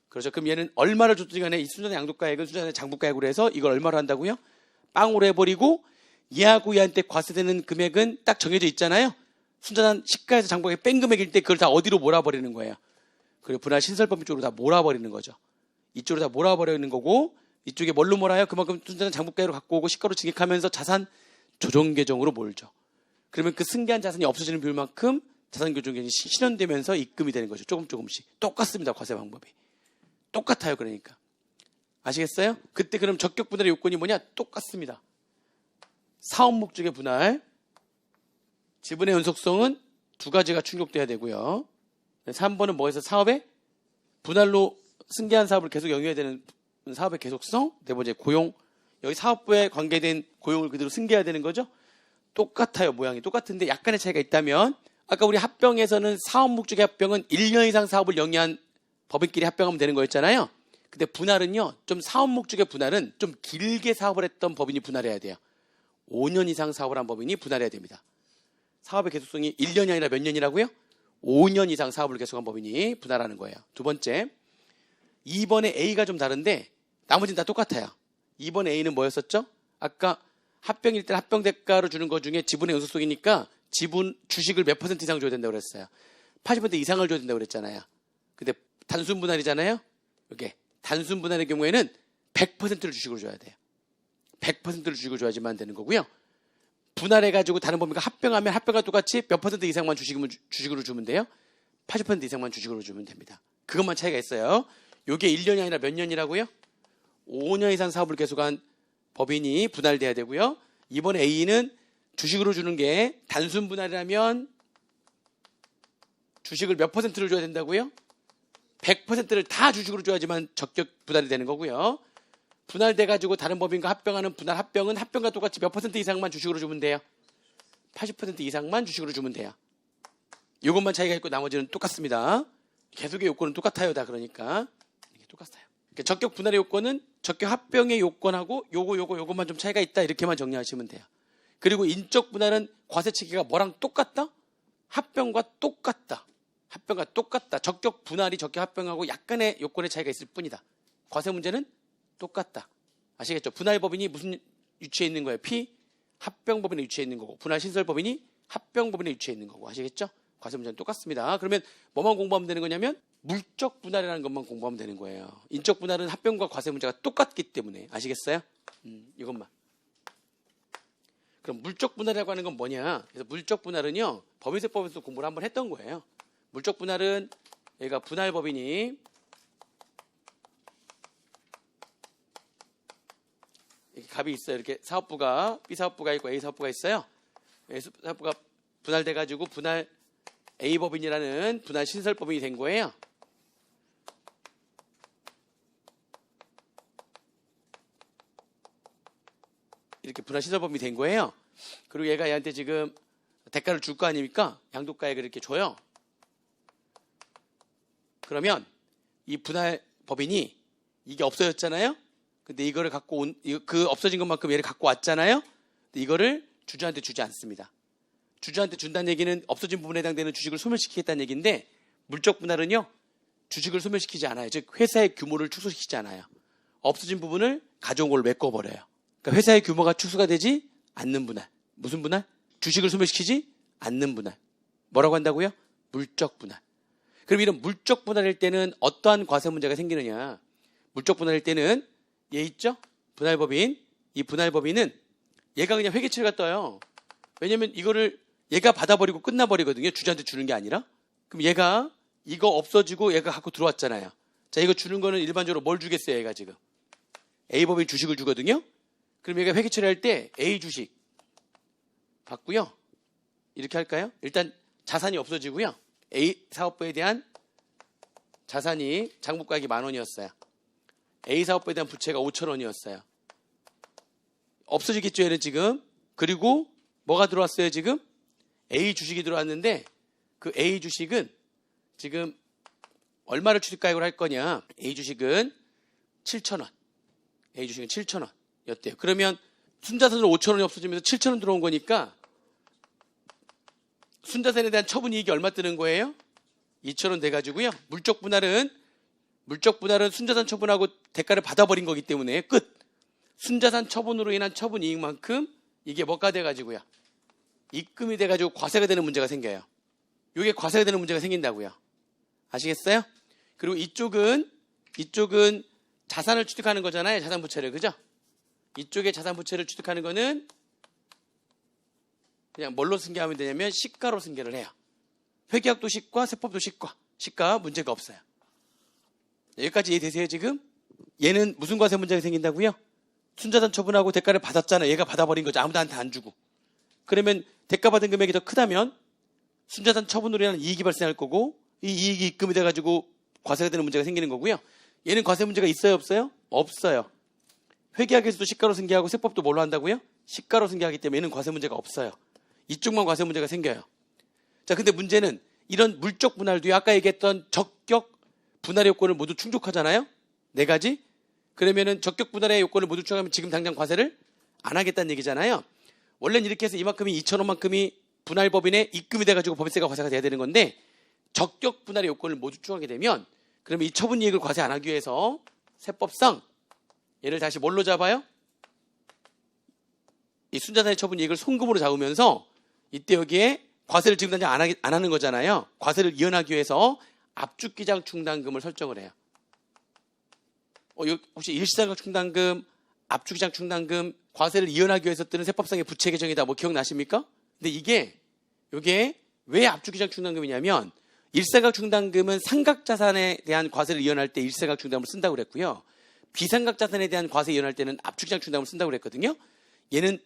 그렇죠. 그럼 얘는 얼마를 줬든지 간에 이 순자산 양도가액은 순자산 장부가액으로 해서 이걸 얼마로 한다고요? 빵으로 해버리고 얘하고 얘한테 과세되는 금액은 딱 정해져 있잖아요. 순자산 시가에서 장부가액 뺀 금액일 때 그걸 다 어디로 몰아버리는 거예요. 그리고 분할 신설법인 쪽으로 다 몰아버리는 거죠. 이쪽으로 다 몰아버리는 거고 이쪽에 뭘로 몰아요? 그만큼 순자산 장부가액으로 갖고 오고 시가로 증액하면서 자산 조정 계정으로 몰죠. 그러면 그 승계한 자산이 없어지는 비율만큼 자산 조정 계정이 실현되면서 입금이 되는 거죠. 조금씩. 똑같습니다. 과세 방법이. 똑같아요. 그러니까. 아시겠어요? 그때 그럼 적격 분할의 요건이 뭐냐? 똑같습니다. 사업 목적의 분할, 지분의 연속성은 두 가지가 충족돼야 되고요. 3번은 뭐에서 사업의 분할로 승계한 사업을 계속 영위해야 되는 사업의 계속성, 네 번째 고용, 여기 사업부에 관계된 고용을 그대로 승계해야 되는 거죠. 똑같아요. 모양이 똑같은데 약간의 차이가 있다면 아까 우리 합병에서는 사업 목적의 합병은 1년 이상 사업을 영위한 법인끼리 합병하면 되는 거였잖아요. 근데 분할은요, 좀 사업 목적의 분할은 좀 길게 사업을 했던 법인이 분할해야 돼요. 5년 이상 사업을 한 법인이 분할해야 됩니다. 사업의 계속성이 1년이 아니라 몇 년이라고요? 5년 이상 사업을 계속한 법인이 분할하는 거예요. 두 번째, 2번의 A가 좀 다른데 나머지는 다 똑같아요. 2번 A는 뭐였었죠? 아까 합병일 때 합병 대가로 주는 것 중에 지분의 연속성이니까 지분 주식을 몇 % 이상 줘야 된다고 그랬어요. 80% 이상을 줘야 된다고 그랬잖아요. 근데 단순 분할이잖아요. 이게 단순 분할의 경우에는 100%를 주식으로 줘야 돼요. 100%를 주식으로 줘야지만 되는 거고요. 분할해가지고 다른 법인과 합병하면 합병과 똑같이 몇 % 이상만 주식으로 주면 돼요. 80% 이상만 주식으로 주면 됩니다. 그것만 차이가 있어요. 이게 1년이 아니라 몇 년이라고요? 5년 이상 사업을 계속한 법인이 분할돼야 되고요. 이번에 A는 주식으로 주는 게 단순 분할이라면 주식을 몇 %를 줘야 된다고요? 100%를 다 주식으로 줘야지만 적격 분할이 되는 거고요. 분할돼가지고 다른 법인과 합병하는 분할 합병은 합병과 똑같이 몇 % 이상만 주식으로 주면 돼요. 80% 이상만 주식으로 주면 돼요. 이것만 차이가 있고 나머지는 똑같습니다. 계속의 요건은 똑같아요. 다 그러니까 이게 똑같아요. 그러니까 적격 분할의 요건은 적격 합병의 요건하고 요것만 좀 차이가 있다 이렇게만 정리하시면 돼요. 그리고 인적 분할은 과세 체계가 뭐랑 똑같다? 합병과 똑같다. 합병과 똑같다. 적격 분할이 적격 합병하고 약간의 요건의 차이가 있을 뿐이다. 과세 문제는 똑같다. 아시겠죠? 분할법인이 무슨 위치에 있는 거예요? 합병법인에 위치해 있는 거고 분할 신설법인이 합병법인에 위치해 있는 거고 아시겠죠? 과세 문제는 똑같습니다. 그러면 뭐만 공부하면 되는 거냐면 물적 분할이라는 것만 공부하면 되는 거예요. 인적 분할은 합병과 과세 문제가 똑같기 때문에 아시겠어요? 이것만. 그럼 물적 분할이라고 하는 건 뭐냐? 그래서 물적 분할은요 법인세법에서 공부를 한번 했던 거예요. 물적 분할은 얘가 분할법인이 이렇게 값이 있어요. 이렇게 사업부가 B 사업부가 있고 A 사업부가 있어요. A 사업부가 분할돼 가지고 분할 A 법인이라는 분할 신설법인이 된 거예요. 이렇게 분할 신설법인이 된 거예요. 그리고 얘가 얘한테 지금 대가를 줄 거 아닙니까? 양도가액을 이렇게 줘요. 그러면 이 분할 법인이 이게 없어졌잖아요. 근데 이거를 갖고 그 없어진 것만큼 얘를 갖고 왔잖아요. 근데 이거를 주주한테 주지 않습니다. 주주한테 준다는 얘기는 없어진 부분에 해당되는 주식을 소멸시키겠다는 얘기인데 물적 분할은요. 주식을 소멸시키지 않아요. 즉 회사의 규모를 축소시키지 않아요. 없어진 부분을 가져온 걸로 메꿔버려요. 그러니까 회사의 규모가 축소가 되지 않는 분할. 무슨 분할? 주식을 소멸시키지 않는 분할. 뭐라고 한다고요? 물적 분할. 그럼 이런 물적 분할일 때는 어떠한 과세 문제가 생기느냐. 물적 분할일 때는 얘 있죠? 분할법인. 이 분할법인은 얘가 그냥 회계처리가 떠요. 왜냐면 이거를 얘가 받아버리고 끝나버리거든요. 주주한테 주는 게 아니라. 그럼 얘가 이거 없어지고 얘가 갖고 들어왔잖아요. 자, 이거 주는 거는 일반적으로 뭘 주겠어요? 얘가 지금. A법인 주식을 주거든요. 그럼 얘가 회계처리할 때 A 주식 받고요. 이렇게 할까요? 일단 자산이 없어지고요. A 사업부에 대한 자산이 장부가액이 10,000원이었어요. A 사업부에 대한 부채가 5,000원이었어요. 없어지겠죠, 얘는 지금. 그리고 뭐가 들어왔어요, 지금? A 주식이 들어왔는데 그 A 주식은 지금 얼마를 취득가액으로 할 거냐? A 주식은 7,000원. A 주식은 7,000원이었대요. 그러면 순자산으로 5,000원이 없어지면서 7,000원 들어온 거니까 순자산에 대한 처분 이익이 얼마 뜨는 거예요? 2,000원 돼가지고요. 물적 분할은 물적 분할은 순자산 처분하고 대가를 받아버린 거기 때문에 끝. 순자산 처분으로 인한 처분 이익만큼 이게 뭐가 돼가지고요. 입금이 돼가지고 과세가 되는 문제가 생겨요. 이게 과세가 되는 문제가 생긴다고요. 아시겠어요? 그리고 이쪽은 자산을 취득하는 거잖아요. 자산부채를. 그죠? 이쪽에 자산부채를 취득하는 거는 그냥 뭘로 승계하면 되냐면 시가로 승계를 해요. 회계학도 시가, 세법도 시가. 시가 문제가 없어요. 여기까지 이해되세요 지금? 얘는 무슨 과세 문제가 생긴다고요? 순자산 처분하고 대가를 받았잖아요. 얘가 받아버린 거죠. 아무도한테 안 주고. 그러면 대가 받은 금액이 더 크다면 순자산 처분으로 인한 이익이 발생할 거고 이 이익이 입금이 돼가지고 과세가 되는 문제가 생기는 거고요. 얘는 과세 문제가 있어요 없어요? 없어요. 회계학에서도 시가로 승계하고 세법도 뭘로 한다고요? 시가로 승계하기 때문에 얘는 과세 문제가 없어요. 이쪽만 과세 문제가 생겨요. 자, 근데 문제는 이런 물적 분할도요. 아까 얘기했던 적격 분할의 요건을 모두 충족하잖아요. 4가지. 그러면은 적격 분할의 요건을 모두 충족하면 지금 당장 과세를 안 하겠다는 얘기잖아요. 원래는 이렇게 해서 이만큼이 2,000원만큼이 분할법인에 입금이 돼가지고 법인세가 과세가 돼야 되는 건데 적격 분할의 요건을 모두 충족하게 되면 그러면 이 처분 이익을 과세 안 하기 위해서 세법상 얘를 다시 뭘로 잡아요? 이 순자산의 처분 이익을 송금으로 잡으면서 이때 여기에 과세를 지금 당장 안 하는 거잖아요. 과세를 이연하기 위해서 압축기장 충당금을 설정을 해요. 혹시 일시자격 충당금, 압축기장 충당금, 과세를 이연하기 위해서 뜨는 세법상의 부채 개정이다. 뭐 기억나십니까? 근데 이게 왜 압축기장 충당금이냐면 일시자격 충당금은 상각자산에 대한 과세를 이연할 때 일시자격 충당금을 쓴다고 그랬고요. 비상각자산에 대한 과세 이연할 때는 압축기장 충당금을 쓴다고 그랬거든요. 얘는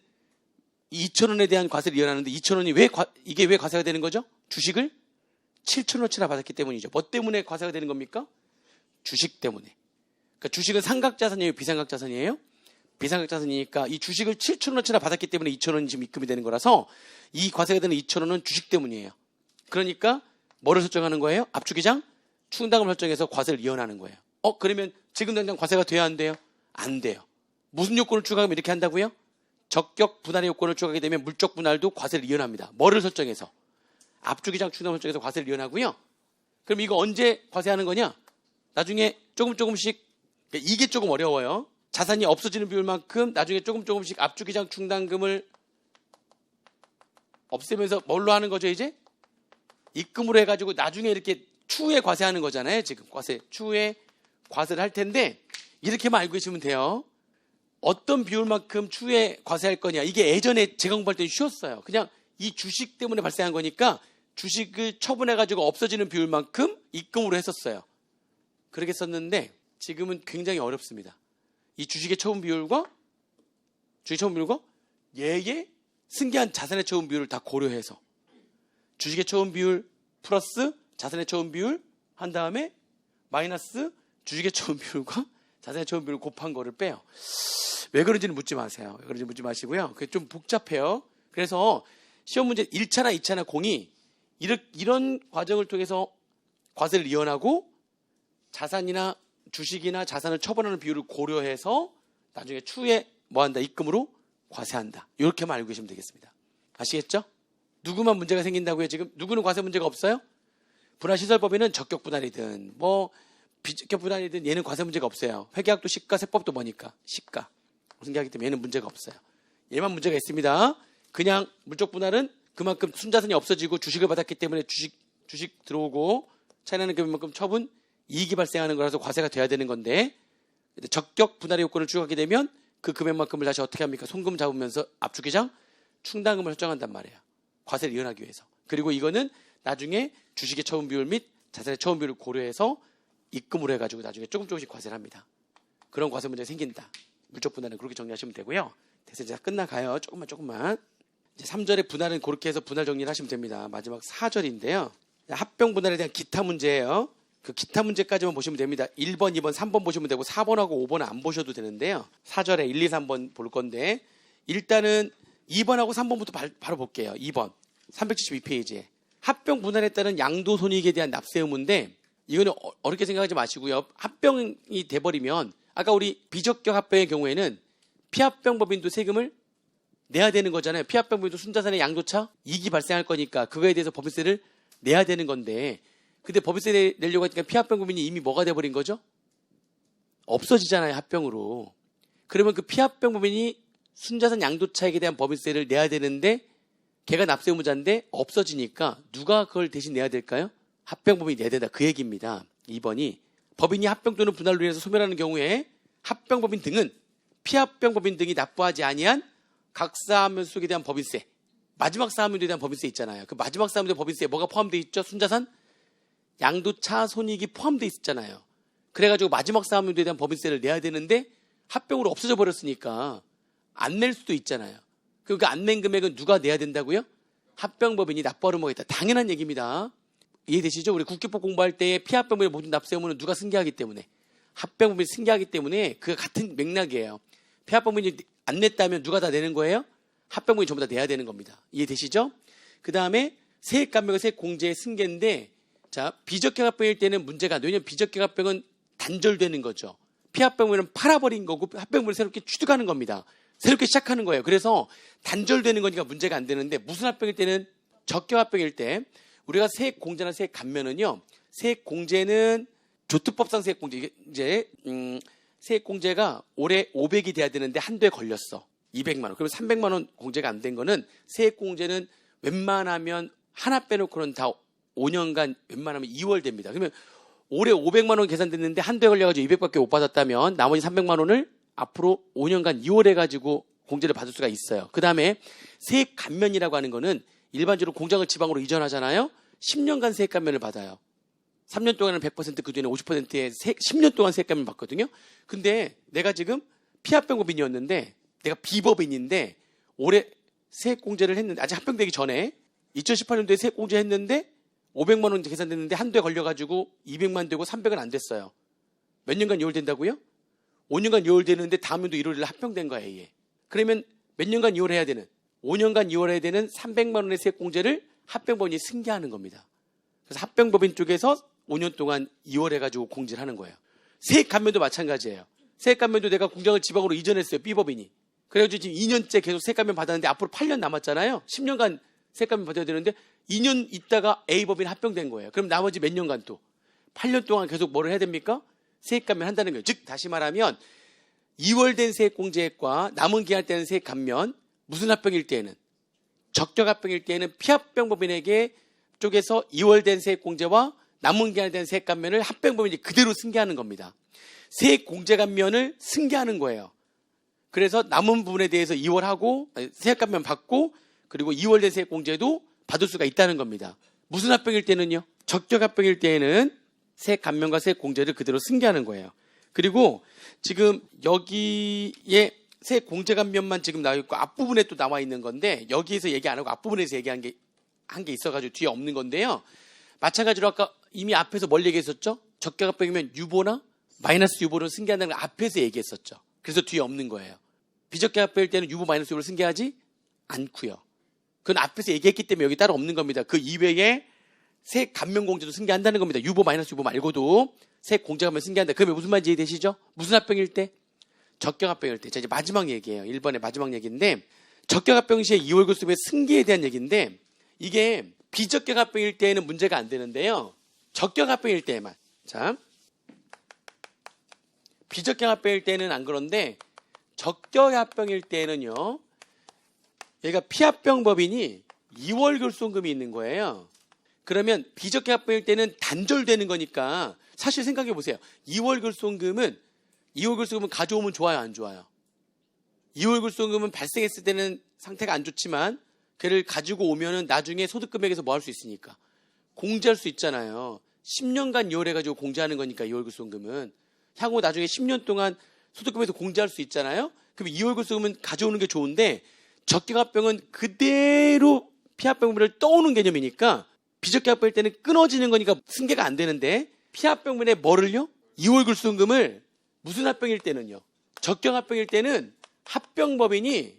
2,000원에 대한 과세를 이연하는데 2,000원이 이게 왜 과세가 되는 거죠? 주식을 7,000원치나 받았기 때문이죠. 뭐 때문에 과세가 되는 겁니까? 주식 때문에. 그러니까 주식은 상각자산이에요? 비상각자산이에요? 비상각자산이니까 이 주식을 7,000원치나 받았기 때문에 2,000원이 지금 입금이 되는 거라서 이 과세가 되는 2,000원은 주식 때문이에요. 그러니까 뭐를 설정하는 거예요? 압축기장 충당금 설정해서 과세를 이연하는 거예요. 그러면 지금 당장 과세가 돼야 안 돼요? 안 돼요. 무슨 요건을 추가하면 이렇게 한다고요? 적격 분할의 요건을 추가하게 되면 물적 분할도 과세를 이연합니다. 뭐를 설정해서? 압축기장 충당금 설정해서 과세를 이연하고요. 그럼 이거 언제 과세하는 거냐? 나중에 조금씩 이게 조금 어려워요. 자산이 없어지는 비율만큼 나중에 조금씩 압축기장 충당금을 없애면서 뭘로 하는 거죠 이제? 입금으로 해가지고 나중에 이렇게 추후에 과세하는 거잖아요. 지금 추후에 과세를 할 텐데 이렇게만 알고 계시면 돼요. 어떤 비율만큼 추후에 과세할 거냐. 이게 예전에 제가 공부할 때는 쉬웠어요. 그냥 이 주식 때문에 발생한 거니까 주식을 처분해가지고 없어지는 비율만큼 입금으로 했었어요. 그렇게 썼는데 지금은 굉장히 어렵습니다. 이 주식의 처분 비율과 얘의 승계한 자산의 처분 비율을 다 고려해서 주식의 처분 비율 플러스 자산의 처분 비율 한 다음에 마이너스 주식의 처분 비율과 자산의 처분 비율을 곱한 거를 빼요. 왜 그런지는 묻지 마세요. 왜 그런지 묻지 마시고요. 그게 좀 복잡해요. 그래서 시험 문제 1차나 2차나 공이 이런 과정을 통해서 과세를 이연하고 자산이나 주식이나 자산을 처분하는 비율을 고려해서 나중에 추후에 뭐한다? 입금으로 과세한다. 이렇게만 알고 계시면 되겠습니다. 아시겠죠? 누구만 문제가 생긴다고요? 지금 누구는 과세 문제가 없어요? 분할시설법에는 적격 분할이든 뭐 비적격 분할이든 얘는 과세 문제가 없어요. 회계학도 시가, 세법도 뭐니까 시가. 승계하기 때문에 얘는 문제가 없어요. 얘만 문제가 있습니다. 그냥 물적 분할은 그만큼 순자산이 없어지고 주식을 받았기 때문에 주식 들어오고 차이나는 금액만큼 처분 이익이 발생하는 거라서 과세가 돼야 되는 건데 적격 분할의 요건을 추가하게 되면 그 금액만큼을 다시 어떻게 합니까? 송금 잡으면서 압축기장 충당금을 설정한단 말이에요. 과세를 이연하기 위해서. 그리고 이거는 나중에 주식의 처분 비율 및 자산의 처분 비율을 고려해서 입금으로 해가지고 나중에 조금씩 과세를 합니다. 그런 과세 문제가 생긴다. 물적 분할은 그렇게 정리하시면 되고요. 대세 이제 끝나가요. 조금만. 이제 3절의 분할은 그렇게 해서 분할 정리를 하시면 됩니다. 마지막 4절인데요. 합병 분할에 대한 기타 문제예요. 그 기타 문제까지만 보시면 됩니다. 1번, 2번, 3번 보시면 되고 4번하고 5번은 안 보셔도 되는데요. 4절에 1, 2, 3번 볼 건데 일단은 2번하고 3번부터 바로 볼게요. 2번 372페이지에 합병 분할에 따른 양도손익에 대한 납세 의무인데 이거는 어렵게 생각하지 마시고요. 합병이 돼버리면 아까 우리 비적격 합병의 경우에는 피합병법인도 세금을 내야 되는 거잖아요. 피합병법인도 순자산의 양도차 이익이 발생할 거니까 그거에 대해서 법인세를 내야 되는 건데 근데 법인세 내려고 하니까 피합병법인이 이미 뭐가 돼버린 거죠? 없어지잖아요, 합병으로. 그러면 그 피합병법인이 순자산 양도차익에 대한 법인세를 내야 되는데 걔가 납세 의무자인데 없어지니까 누가 그걸 대신 내야 될까요? 합병법인이 내야 된다. 그 얘기입니다. 2번이 법인이 합병 또는 분할로 인해서 소멸하는 경우에 합병법인 등은 피합병법인 등이 납부하지 아니한 각 사업면 소득에 대한 법인세, 마지막 사업면에 대한 법인세 있잖아요. 그 마지막 사업면에 법인세에 뭐가 포함되어 있죠? 순자산 양도차 손익이 포함되어 있잖아요. 그래가지고 마지막 사업면에 대한 법인세를 내야 되는데 합병으로 없어져 버렸으니까 안 낼 수도 있잖아요. 그러니까 안 낸 금액은 누가 내야 된다고요? 합병법인이 납부를 먹겠다. 당연한 얘기입니다. 이해되시죠? 우리 국기법 공부할 때 피합병법인의 모든 납세 의무는 누가 승계하기 때문에, 합병법인이 승계하기 때문에 그가 같은 맥락이에요. 피합병법인이 안 냈다면 누가 다 내는 거예요? 합병법인이 전부 다 내야 되는 겁니다. 이해되시죠? 그 다음에 세액감면과 세액공제의 승계인데, 자, 비적격합병일 때는 문제가 안 돼요. 왜냐하면 비적격합병은 단절되는 거죠. 피합병법인은 팔아버린 거고 합병법인을 새롭게 취득하는 겁니다. 새롭게 시작하는 거예요. 그래서 단절되는 거니까 문제가 안 되는데, 무슨 합병일 때는, 적격합병일 때 우리가 세액공제나 세액감면은요, 세액공제는 조특법상 세액공제, 이제 세액공제가 올해 500이 돼야 되는데 한도에 걸렸어. 200만 원. 그러면 300만 원 공제가 안 된 거는, 세액공제는 웬만하면 하나 빼놓고는 다 5년간 웬만하면 2월 됩니다. 그러면 올해 500만 원 계산됐는데 한도에 걸려가지고 200밖에 못 받았다면 나머지 300만 원을 앞으로 5년간 2월 해가지고 공제를 받을 수가 있어요. 그 다음에 세액감면이라고 하는 거는 일반적으로 공장을 지방으로 이전하잖아요. 10년간 세액감면을 받아요. 3년 동안은 100%, 그 뒤에는 50%의 10년 동안 세액감면을 받거든요. 근데 내가 지금 피합병법인이었는데, 내가 비법인인데 올해 세액공제를 했는데, 아직 합병되기 전에 2018년도에 세액공제 했는데 500만 원 계산됐는데 한도에 걸려가지고 200만 되고 300은 안 됐어요. 몇 년간 2월 된다고요? 5년간 2월 되는데 다음 연도 1월에 합병된 거예요. 얘. 그러면 몇 년간 2월 해야 되는, 5년간 2월 해야 되는 300만 원의 세액공제를 합병법인이 승계하는 겁니다. 그래서 합병법인 쪽에서 5년 동안 2월 해가지고 공제를 하는 거예요. 세액감면도 마찬가지예요. 세액감면도 내가 공장을 지방으로 이전했어요. B법인이. 그래가지고 지금 2년째 계속 세액감면 받았는데 앞으로 8년 남았잖아요. 10년간 세액감면 받아야 되는데 2년 있다가 A법인 합병된 거예요. 그럼 나머지 몇 년간 또 8년 동안 계속 뭐를 해야 됩니까? 세액감면 한다는 거예요. 즉 다시 말하면 2월 된 세액공제액과 남은 기한 때는 세액감면, 무슨 합병일 때에는, 적격합병일 때에는 피합병법인에게 쪽에서 2월 된 세액공제와 남은 기한에 대한 세액감면을 합병법인이 그대로 승계하는 겁니다. 세액공제감면을 승계하는 거예요. 그래서 남은 부분에 대해서 2월 하고 세액감면 받고, 그리고 2월 된 세액공제도 받을 수가 있다는 겁니다. 무슨 합병일 때는요? 적격합병일 때에는 세액감면과 세액공제를 그대로 승계하는 거예요. 그리고 지금 여기에 세액공제감면만 지금 나와 있고 앞부분에 또 나와 있는 건데, 여기에서 얘기 안 하고 앞부분에서 얘기한 게 한 게 있어가지고 뒤에 없는 건데요. 마찬가지로 아까 이미 앞에서 뭘 얘기했었죠? 적격합병이면 유보나 마이너스 유보를 승계한다는 걸 앞에서 얘기했었죠. 그래서 뒤에 없는 거예요. 비적격합병일 때는 유보 마이너스 유보를 승계하지 않고요. 그건 앞에서 얘기했기 때문에 여기 따로 없는 겁니다. 그 이외에 세액감면공제도 승계한다는 겁니다. 유보 마이너스 유보 말고도 세액공제감면 승계한다. 그러면 무슨 말인지 이해되시죠? 무슨 합병일 때? 적격합병일 때. 자, 이제 마지막 얘기예요. 1번의 마지막 얘기인데, 적격합병 시의 2월 급수의 승계에 대한 얘기인데, 이게 비적격합병일 때에는 문제가 안 되는데요. 적격합병일 때에만. 자, 비적격합병일 때는 안 그런데 적격합병일 때는요, 얘가 피합병법인이 2월 결손금이 있는 거예요. 그러면 비적격합병일 때는 단절되는 거니까, 사실 생각해 보세요. 2월 결손금은 가져오면 좋아요, 안 좋아요? 2월 결손금은 발생했을 때는 상태가 안 좋지만 걔를 가지고 오면은 나중에 소득금액에서 뭐 할 수 있으니까 공제할 수 있잖아요. 10년간 2월 해가지고 공제하는 거니까 2월 결손금은 향후 나중에 10년 동안 소득금에서 공제할 수 있잖아요. 그럼 2월 결손금은 가져오는 게 좋은데, 적격합병은 그대로 피합병법인을 떠오는 개념이니까 비적격합병일 때는 끊어지는 거니까 승계가 안 되는데, 피합병법인의 뭐를요? 2월 결손금을 무슨 합병일 때는요? 적격합병일 때는 합병법인이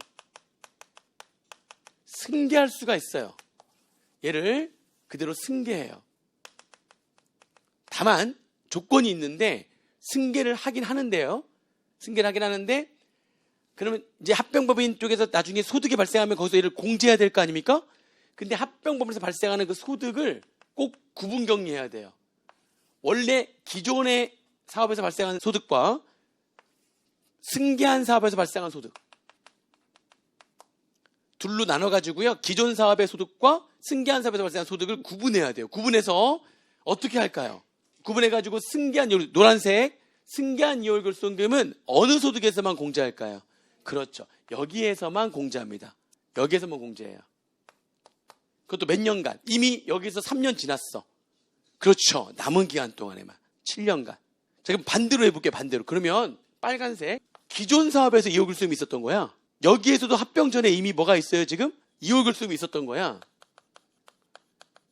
승계할 수가 있어요. 얘를 그대로 승계해요. 다만 조건이 있는데 승계를 하긴 하는데요. 승계를 하긴 하는데, 그러면 이제 합병법인 쪽에서 나중에 소득이 발생하면 거기서 얘를 공제해야 될 거 아닙니까? 근데 합병법인에서 발생하는 그 소득을 꼭 구분 격리해야 돼요. 원래 기존의 사업에서 발생하는 소득과 승계한 사업에서 발생한 소득. 둘로 나눠가지고요. 기존 사업의 소득과 승계한 사업에서 발생한 소득을 구분해야 돼요. 구분해서 어떻게 할까요? 구분해가지고 승계한 노란색 승계한 이월결손금은 어느 소득에서만 공제할까요? 그렇죠. 여기에서만 공제합니다. 여기에서만 공제해요. 그것도 몇 년간. 이미 여기서 3년 지났어. 그렇죠. 남은 기간 동안에만. 7년간. 자, 그럼 반대로 해볼게요. 반대로. 그러면 빨간색. 기존 사업에서 이월결손금이 있었던 거야. 여기에서도 합병 전에 이미 뭐가 있어요, 지금? 이월결손금이 있었던 거야.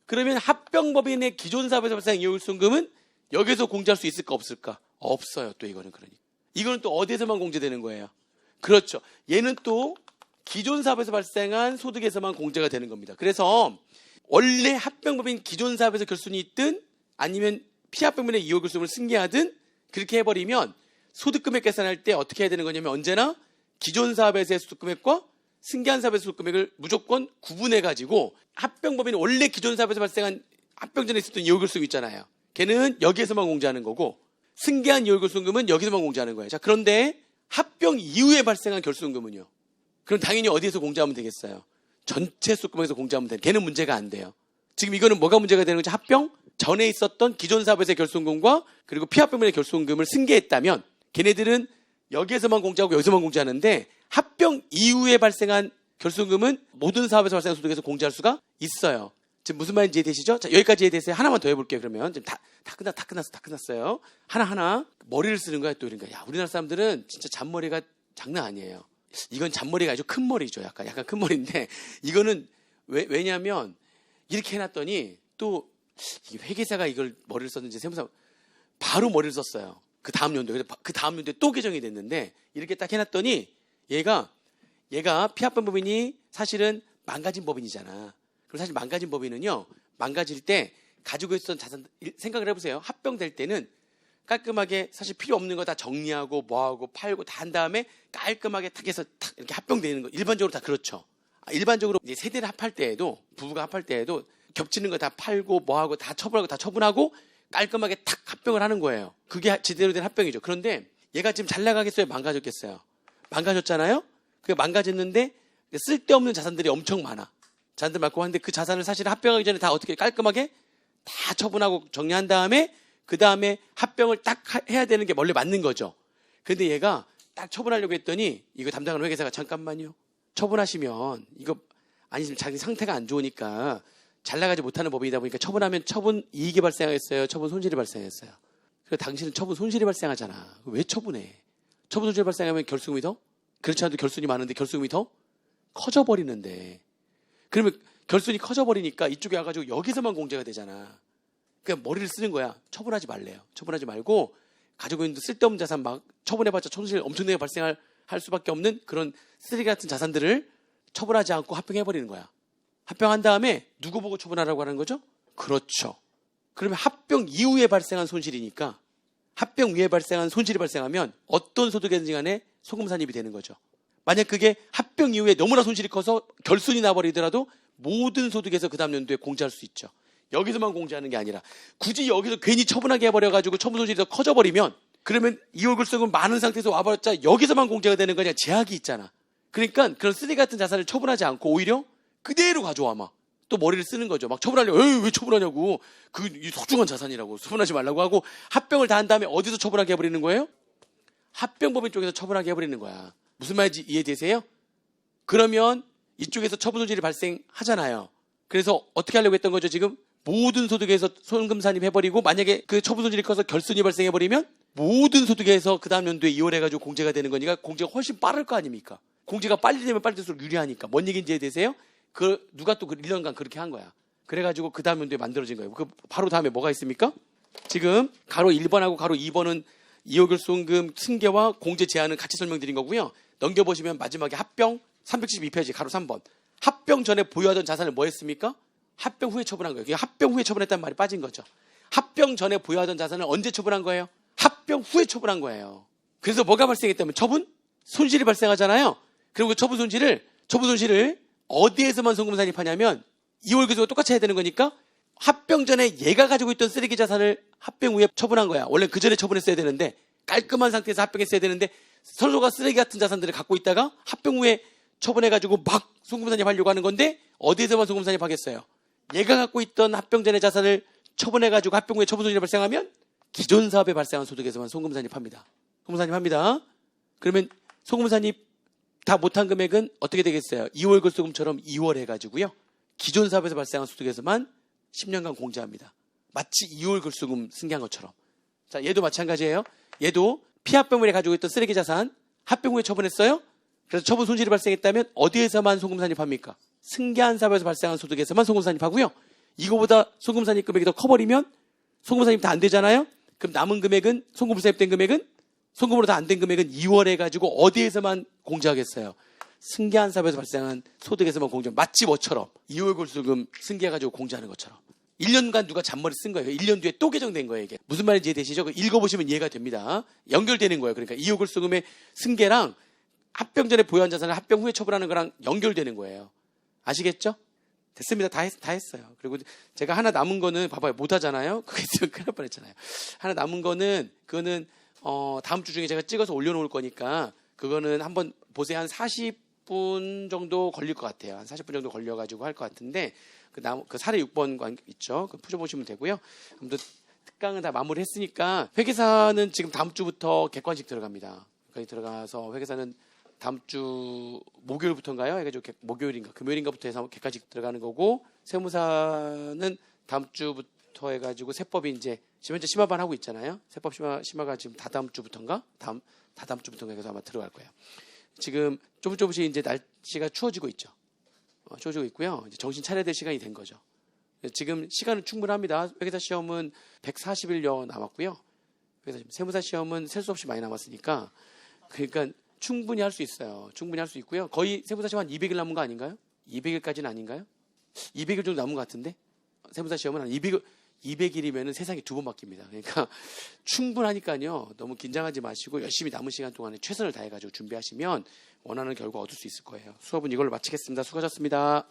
그러면 합병법인의 기존 사업에서 발생한 이월결손금은 여기서 공제할 수 있을까, 없을까? 없어요, 또 이거는 그러니까. 이거는 또 어디에서만 공제되는 거예요? 그렇죠. 얘는 또 기존 사업에서 발생한 소득에서만 공제가 되는 겁니다. 그래서 원래 합병법인 기존 사업에서 결손이 있든 아니면 피합병법인의 이월결손금을 승계하든 그렇게 해버리면 소득금액 계산할 때 어떻게 해야 되는 거냐면 언제나 기존 사업에서의 소득금액과 승계한 사업에서 소득금액을 무조건 구분해가지고 합병법인은 원래 기존 사업에서 발생한 합병 전에 있었던 이월결손금 있잖아요. 걔는 여기에서만 공제하는 거고 승계한 이월결손금은 여기서만 공제하는 거예요. 자, 그런데 합병 이후에 발생한 결손금은요. 그럼 당연히 어디에서 공제하면 되겠어요? 전체 소득금액에서 공제하면 돼요. 걔는 문제가 안 돼요. 지금 이거는 뭐가 문제가 되는 거죠? 합병 전에 있었던 기존 사업에서의 결손금과 그리고 피합병법인의 결손금을 승계했다면 걔네들은 여기에서만 공제하고 여기서만 공제하는데 합병 이후에 발생한 결손금은 모든 사업에서 발생한 소득에서 공제할 수가 있어요. 지금 무슨 말인지 이해되시죠? 자, 여기까지 이해되세요? 하나만 더 해볼게요. 그러면 지금 다 끝났어요. 하나 머리를 쓰는 거야. 또 그러니까 야, 우리나라 사람들은 진짜 잔머리가 장난 아니에요. 이건 잔머리가 아주 큰 머리죠. 약간 큰 머리인데 이거는 왜냐하면 이렇게 해놨더니 또 회계사가 이걸 머리를 썼는지 세무사 바로 머리를 썼어요. 그 다음 연도에 또 개정이 됐는데 이렇게 딱 해놨더니 얘가 피합병법인이 사실은 망가진 법인이잖아. 그럼 사실 망가진 법인은요, 망가질 때 가지고 있었던 자산 생각을 해보세요. 합병될 때는 깔끔하게 사실 필요 없는 거 다 정리하고 뭐하고 팔고 다 한 다음에 깔끔하게 탁 해서 탁 이렇게 합병되는 거 일반적으로 다 그렇죠. 일반적으로 이제 세대를 합할 때에도 부부가 합할 때에도 겹치는 거 다 팔고 뭐하고 다 처분하고 다 처분하고 깔끔하게 탁 합병을 하는 거예요. 그게 제대로 된 합병이죠. 그런데 얘가 지금 잘 나가겠어요? 망가졌겠어요? 망가졌잖아요? 그게 망가졌는데 쓸데없는 자산들이 엄청 많아. 자산들 많고 하는데 그 자산을 사실 합병하기 전에 다 어떻게 깔끔하게 다 처분하고 정리한 다음에 그 다음에 합병을 딱 해야 되는 게 원래 맞는 거죠. 근데 얘가 딱 처분하려고 했더니 이거 담당하는 회계사가 잠깐만요. 처분하시면 이거 아니 자기 상태가 안 좋으니까 잘 나가지 못하는 법이다 보니까 처분하면 처분 이익이 발생하겠어요? 처분 손실이 발생했어요. 그래서 당신은 처분 손실이 발생하잖아. 왜 처분해? 처분 손실이 발생하면 결손금이 더? 그렇지 않아도 결손이 많은데 결손금이 더 커져버리는데 그러면 결손이 커져버리니까 이쪽에 와가지고 여기서만 공제가 되잖아. 그냥 머리를 쓰는 거야. 처분하지 말래요. 처분하지 말고 가지고 있는 쓸데없는 자산 막 처분해봤자 손실 엄청나게 발생할 수밖에 없는 그런 쓰레기 같은 자산들을 처분하지 않고 합병해버리는 거야. 합병한 다음에 누구 보고 처분하라고 하는 거죠? 그렇죠. 그러면 합병 이후에 발생한 손실이니까 합병 이후에 발생한 손실이 발생하면 어떤 소득이든지 간에 소금 산입이 되는 거죠. 만약 그게 합병 이후에 너무나 손실이 커서 결손이 나버리더라도 모든 소득에서 그 다음 연도에 공제할 수 있죠. 여기서만 공제하는 게 아니라 굳이 여기서 괜히 처분하게 해버려가지고 처분 손실이 더 커져버리면 그러면 이월결손금 많은 상태에서 와버렸자 여기서만 공제가 되는 거냐 제약이 있잖아. 그러니까 그런 쓰레기 같은 자산을 처분하지 않고 오히려 그대로 가져와 막 또 머리를 쓰는 거죠. 막 처분하려고 왜 처분하냐고 그 소중한 자산이라고 처분하지 말라고 하고 합병을 다 한 다음에 어디서 처분하게 해버리는 거예요? 합병법인 쪽에서 처분하게 해버리는 거야. 무슨 말인지 이해되세요? 그러면 이쪽에서 처분 손실이 발생하잖아요. 그래서 어떻게 하려고 했던 거죠 지금? 모든 소득에서 소금 산입해버리고 만약에 그 처분 손실이 커서 결손이 발생해버리면 모든 소득에서 그 다음 연도에 이월해가지고 공제가 되는 거니까 공제가 훨씬 빠를 거 아닙니까? 공제가 빨리 되면 빨리 될수록 유리하니까. 뭔 얘기인지 이해되세요? 누가 또 1년간 그렇게 한 거야. 그래가지고 그 다음 연도에 만들어진 거예요. 그 바로 다음에 뭐가 있습니까? 지금 가로 1번하고 가로 2번은 이월결손금 승계와 공제 제한은 같이 설명드린 거고요. 넘겨보시면 마지막에 합병 372페이지 가로 3번. 합병 전에 보유하던 자산을 뭐 했습니까? 합병 후에 처분한 거예요. 합병 후에 처분했다는 말이 빠진 거죠. 합병 전에 보유하던 자산을 언제 처분한 거예요? 합병 후에 처분한 거예요. 그래서 뭐가 발생했다면 처분? 손실이 발생하잖아요. 그리고 처분 손실을 어디에서만 소금 산입하냐면 이월결손과 똑같이 해야 되는 거니까 합병 전에 얘가 가지고 있던 쓰레기 자산을 합병 후에 처분한 거야. 원래 그 전에 처분했어야 되는데 깔끔한 상태에서 합병했어야 되는데 서로가 쓰레기 같은 자산들을 갖고 있다가 합병 후에 처분해가지고 막 송금산입하려고 하는 건데 어디에서만 송금산입하겠어요? 얘가 갖고 있던 합병 전의 자산을 처분해가지고 합병 후에 처분 손실이 발생하면 기존 사업에 발생한 소득에서만 송금산입합니다. 송금산입합니다. 그러면 송금산입 다 못한 금액은 어떻게 되겠어요? 2월 근소금처럼 2월 해가지고요. 기존 사업에서 발생한 소득에서만 10년간 공제합니다. 마치 2월 근소금 승계한 것처럼. 자, 얘도 마찬가지예요. 얘도 피합병물에 가지고 있던 쓰레기 자산 합병 후에 처분했어요. 그래서 처분 손실이 발생했다면 어디에서만 송금산입합니까? 승계한 사업에서 발생한 소득에서만 송금산입하고요. 이거보다 송금산입 금액이 더 커버리면 송금산입 다 안 되잖아요. 그럼 남은 금액은 송금불산입된 금액은 송금으로 다 안 된 금액은 2월 해가지고 어디에서만 공제하겠어요? 승계한 사업에서 발생한 소득에서만 공제. 마치 뭐처럼 2월 근소금 승계해가지고 공제하는 것처럼. 1년간 누가 잔머리 쓴 거예요. 1년 뒤에 또 개정된 거예요. 이게 무슨 말인지 이해되시죠? 읽어보시면 이해가 됩니다. 연결되는 거예요. 그러니까 2월 근소금의 승계랑 합병 전에 보유한 자산을 합병 후에 처분하는 거랑 연결되는 거예요. 아시겠죠? 됐습니다. 다 했어요. 그리고 제가 하나 남은 거는 봐봐요. 못 하잖아요. 그게 있으면 큰일 날 뻔했잖아요. 하나 남은 거는 그거는 다음 주 중에 제가 찍어서 올려놓을 거니까 그거는 한번 보세요. 한 40분 정도 걸릴 것 같아요. 한 40분 정도 걸려가지고 할 것 같은데 그 사례 6번 있죠. 그 풀어보시면 되고요. 아무튼 특강은 다 마무리했으니까 회계사는 지금 다음 주부터 객관식 들어갑니다. 여기까지 들어가서 회계사는 다음 주 목요일부터인가요? 해가지고 목요일인가 금요일인가부터 해서 객관식 들어가는 거고 세무사는 다음 주부터 해가지고 세법이 이제 지금 현재 심화반 하고 있잖아요. 세법 심화가 지금 다다음 주부터인가? 다다음 주부터인가 해서 아마 들어갈 거예요. 지금 조금씩 이제 날씨가 추워지고 있죠. 추워지고 있고요. 이제 정신 차려야 될 시간이 된 거죠. 지금 시간은 충분합니다. 회계사 시험은 140일여 남았고요. 세무사 시험은 셀 수 없이 많이 남았으니까 그러니까 충분히 할 수 있어요. 충분히 할 수 있고요. 거의 세무사 시험 한 200일 남은 거 아닌가요? 200일까지는 아닌가요? 200일 정도 남은 것 같은데 세무사 시험은 한 200일이면 세상이 두 번 바뀝니다. 그러니까 충분하니까요. 너무 긴장하지 마시고 열심히 남은 시간 동안에 최선을 다해가지고 준비하시면 원하는 결과 얻을 수 있을 거예요. 수업은 이걸로 마치겠습니다. 수고하셨습니다.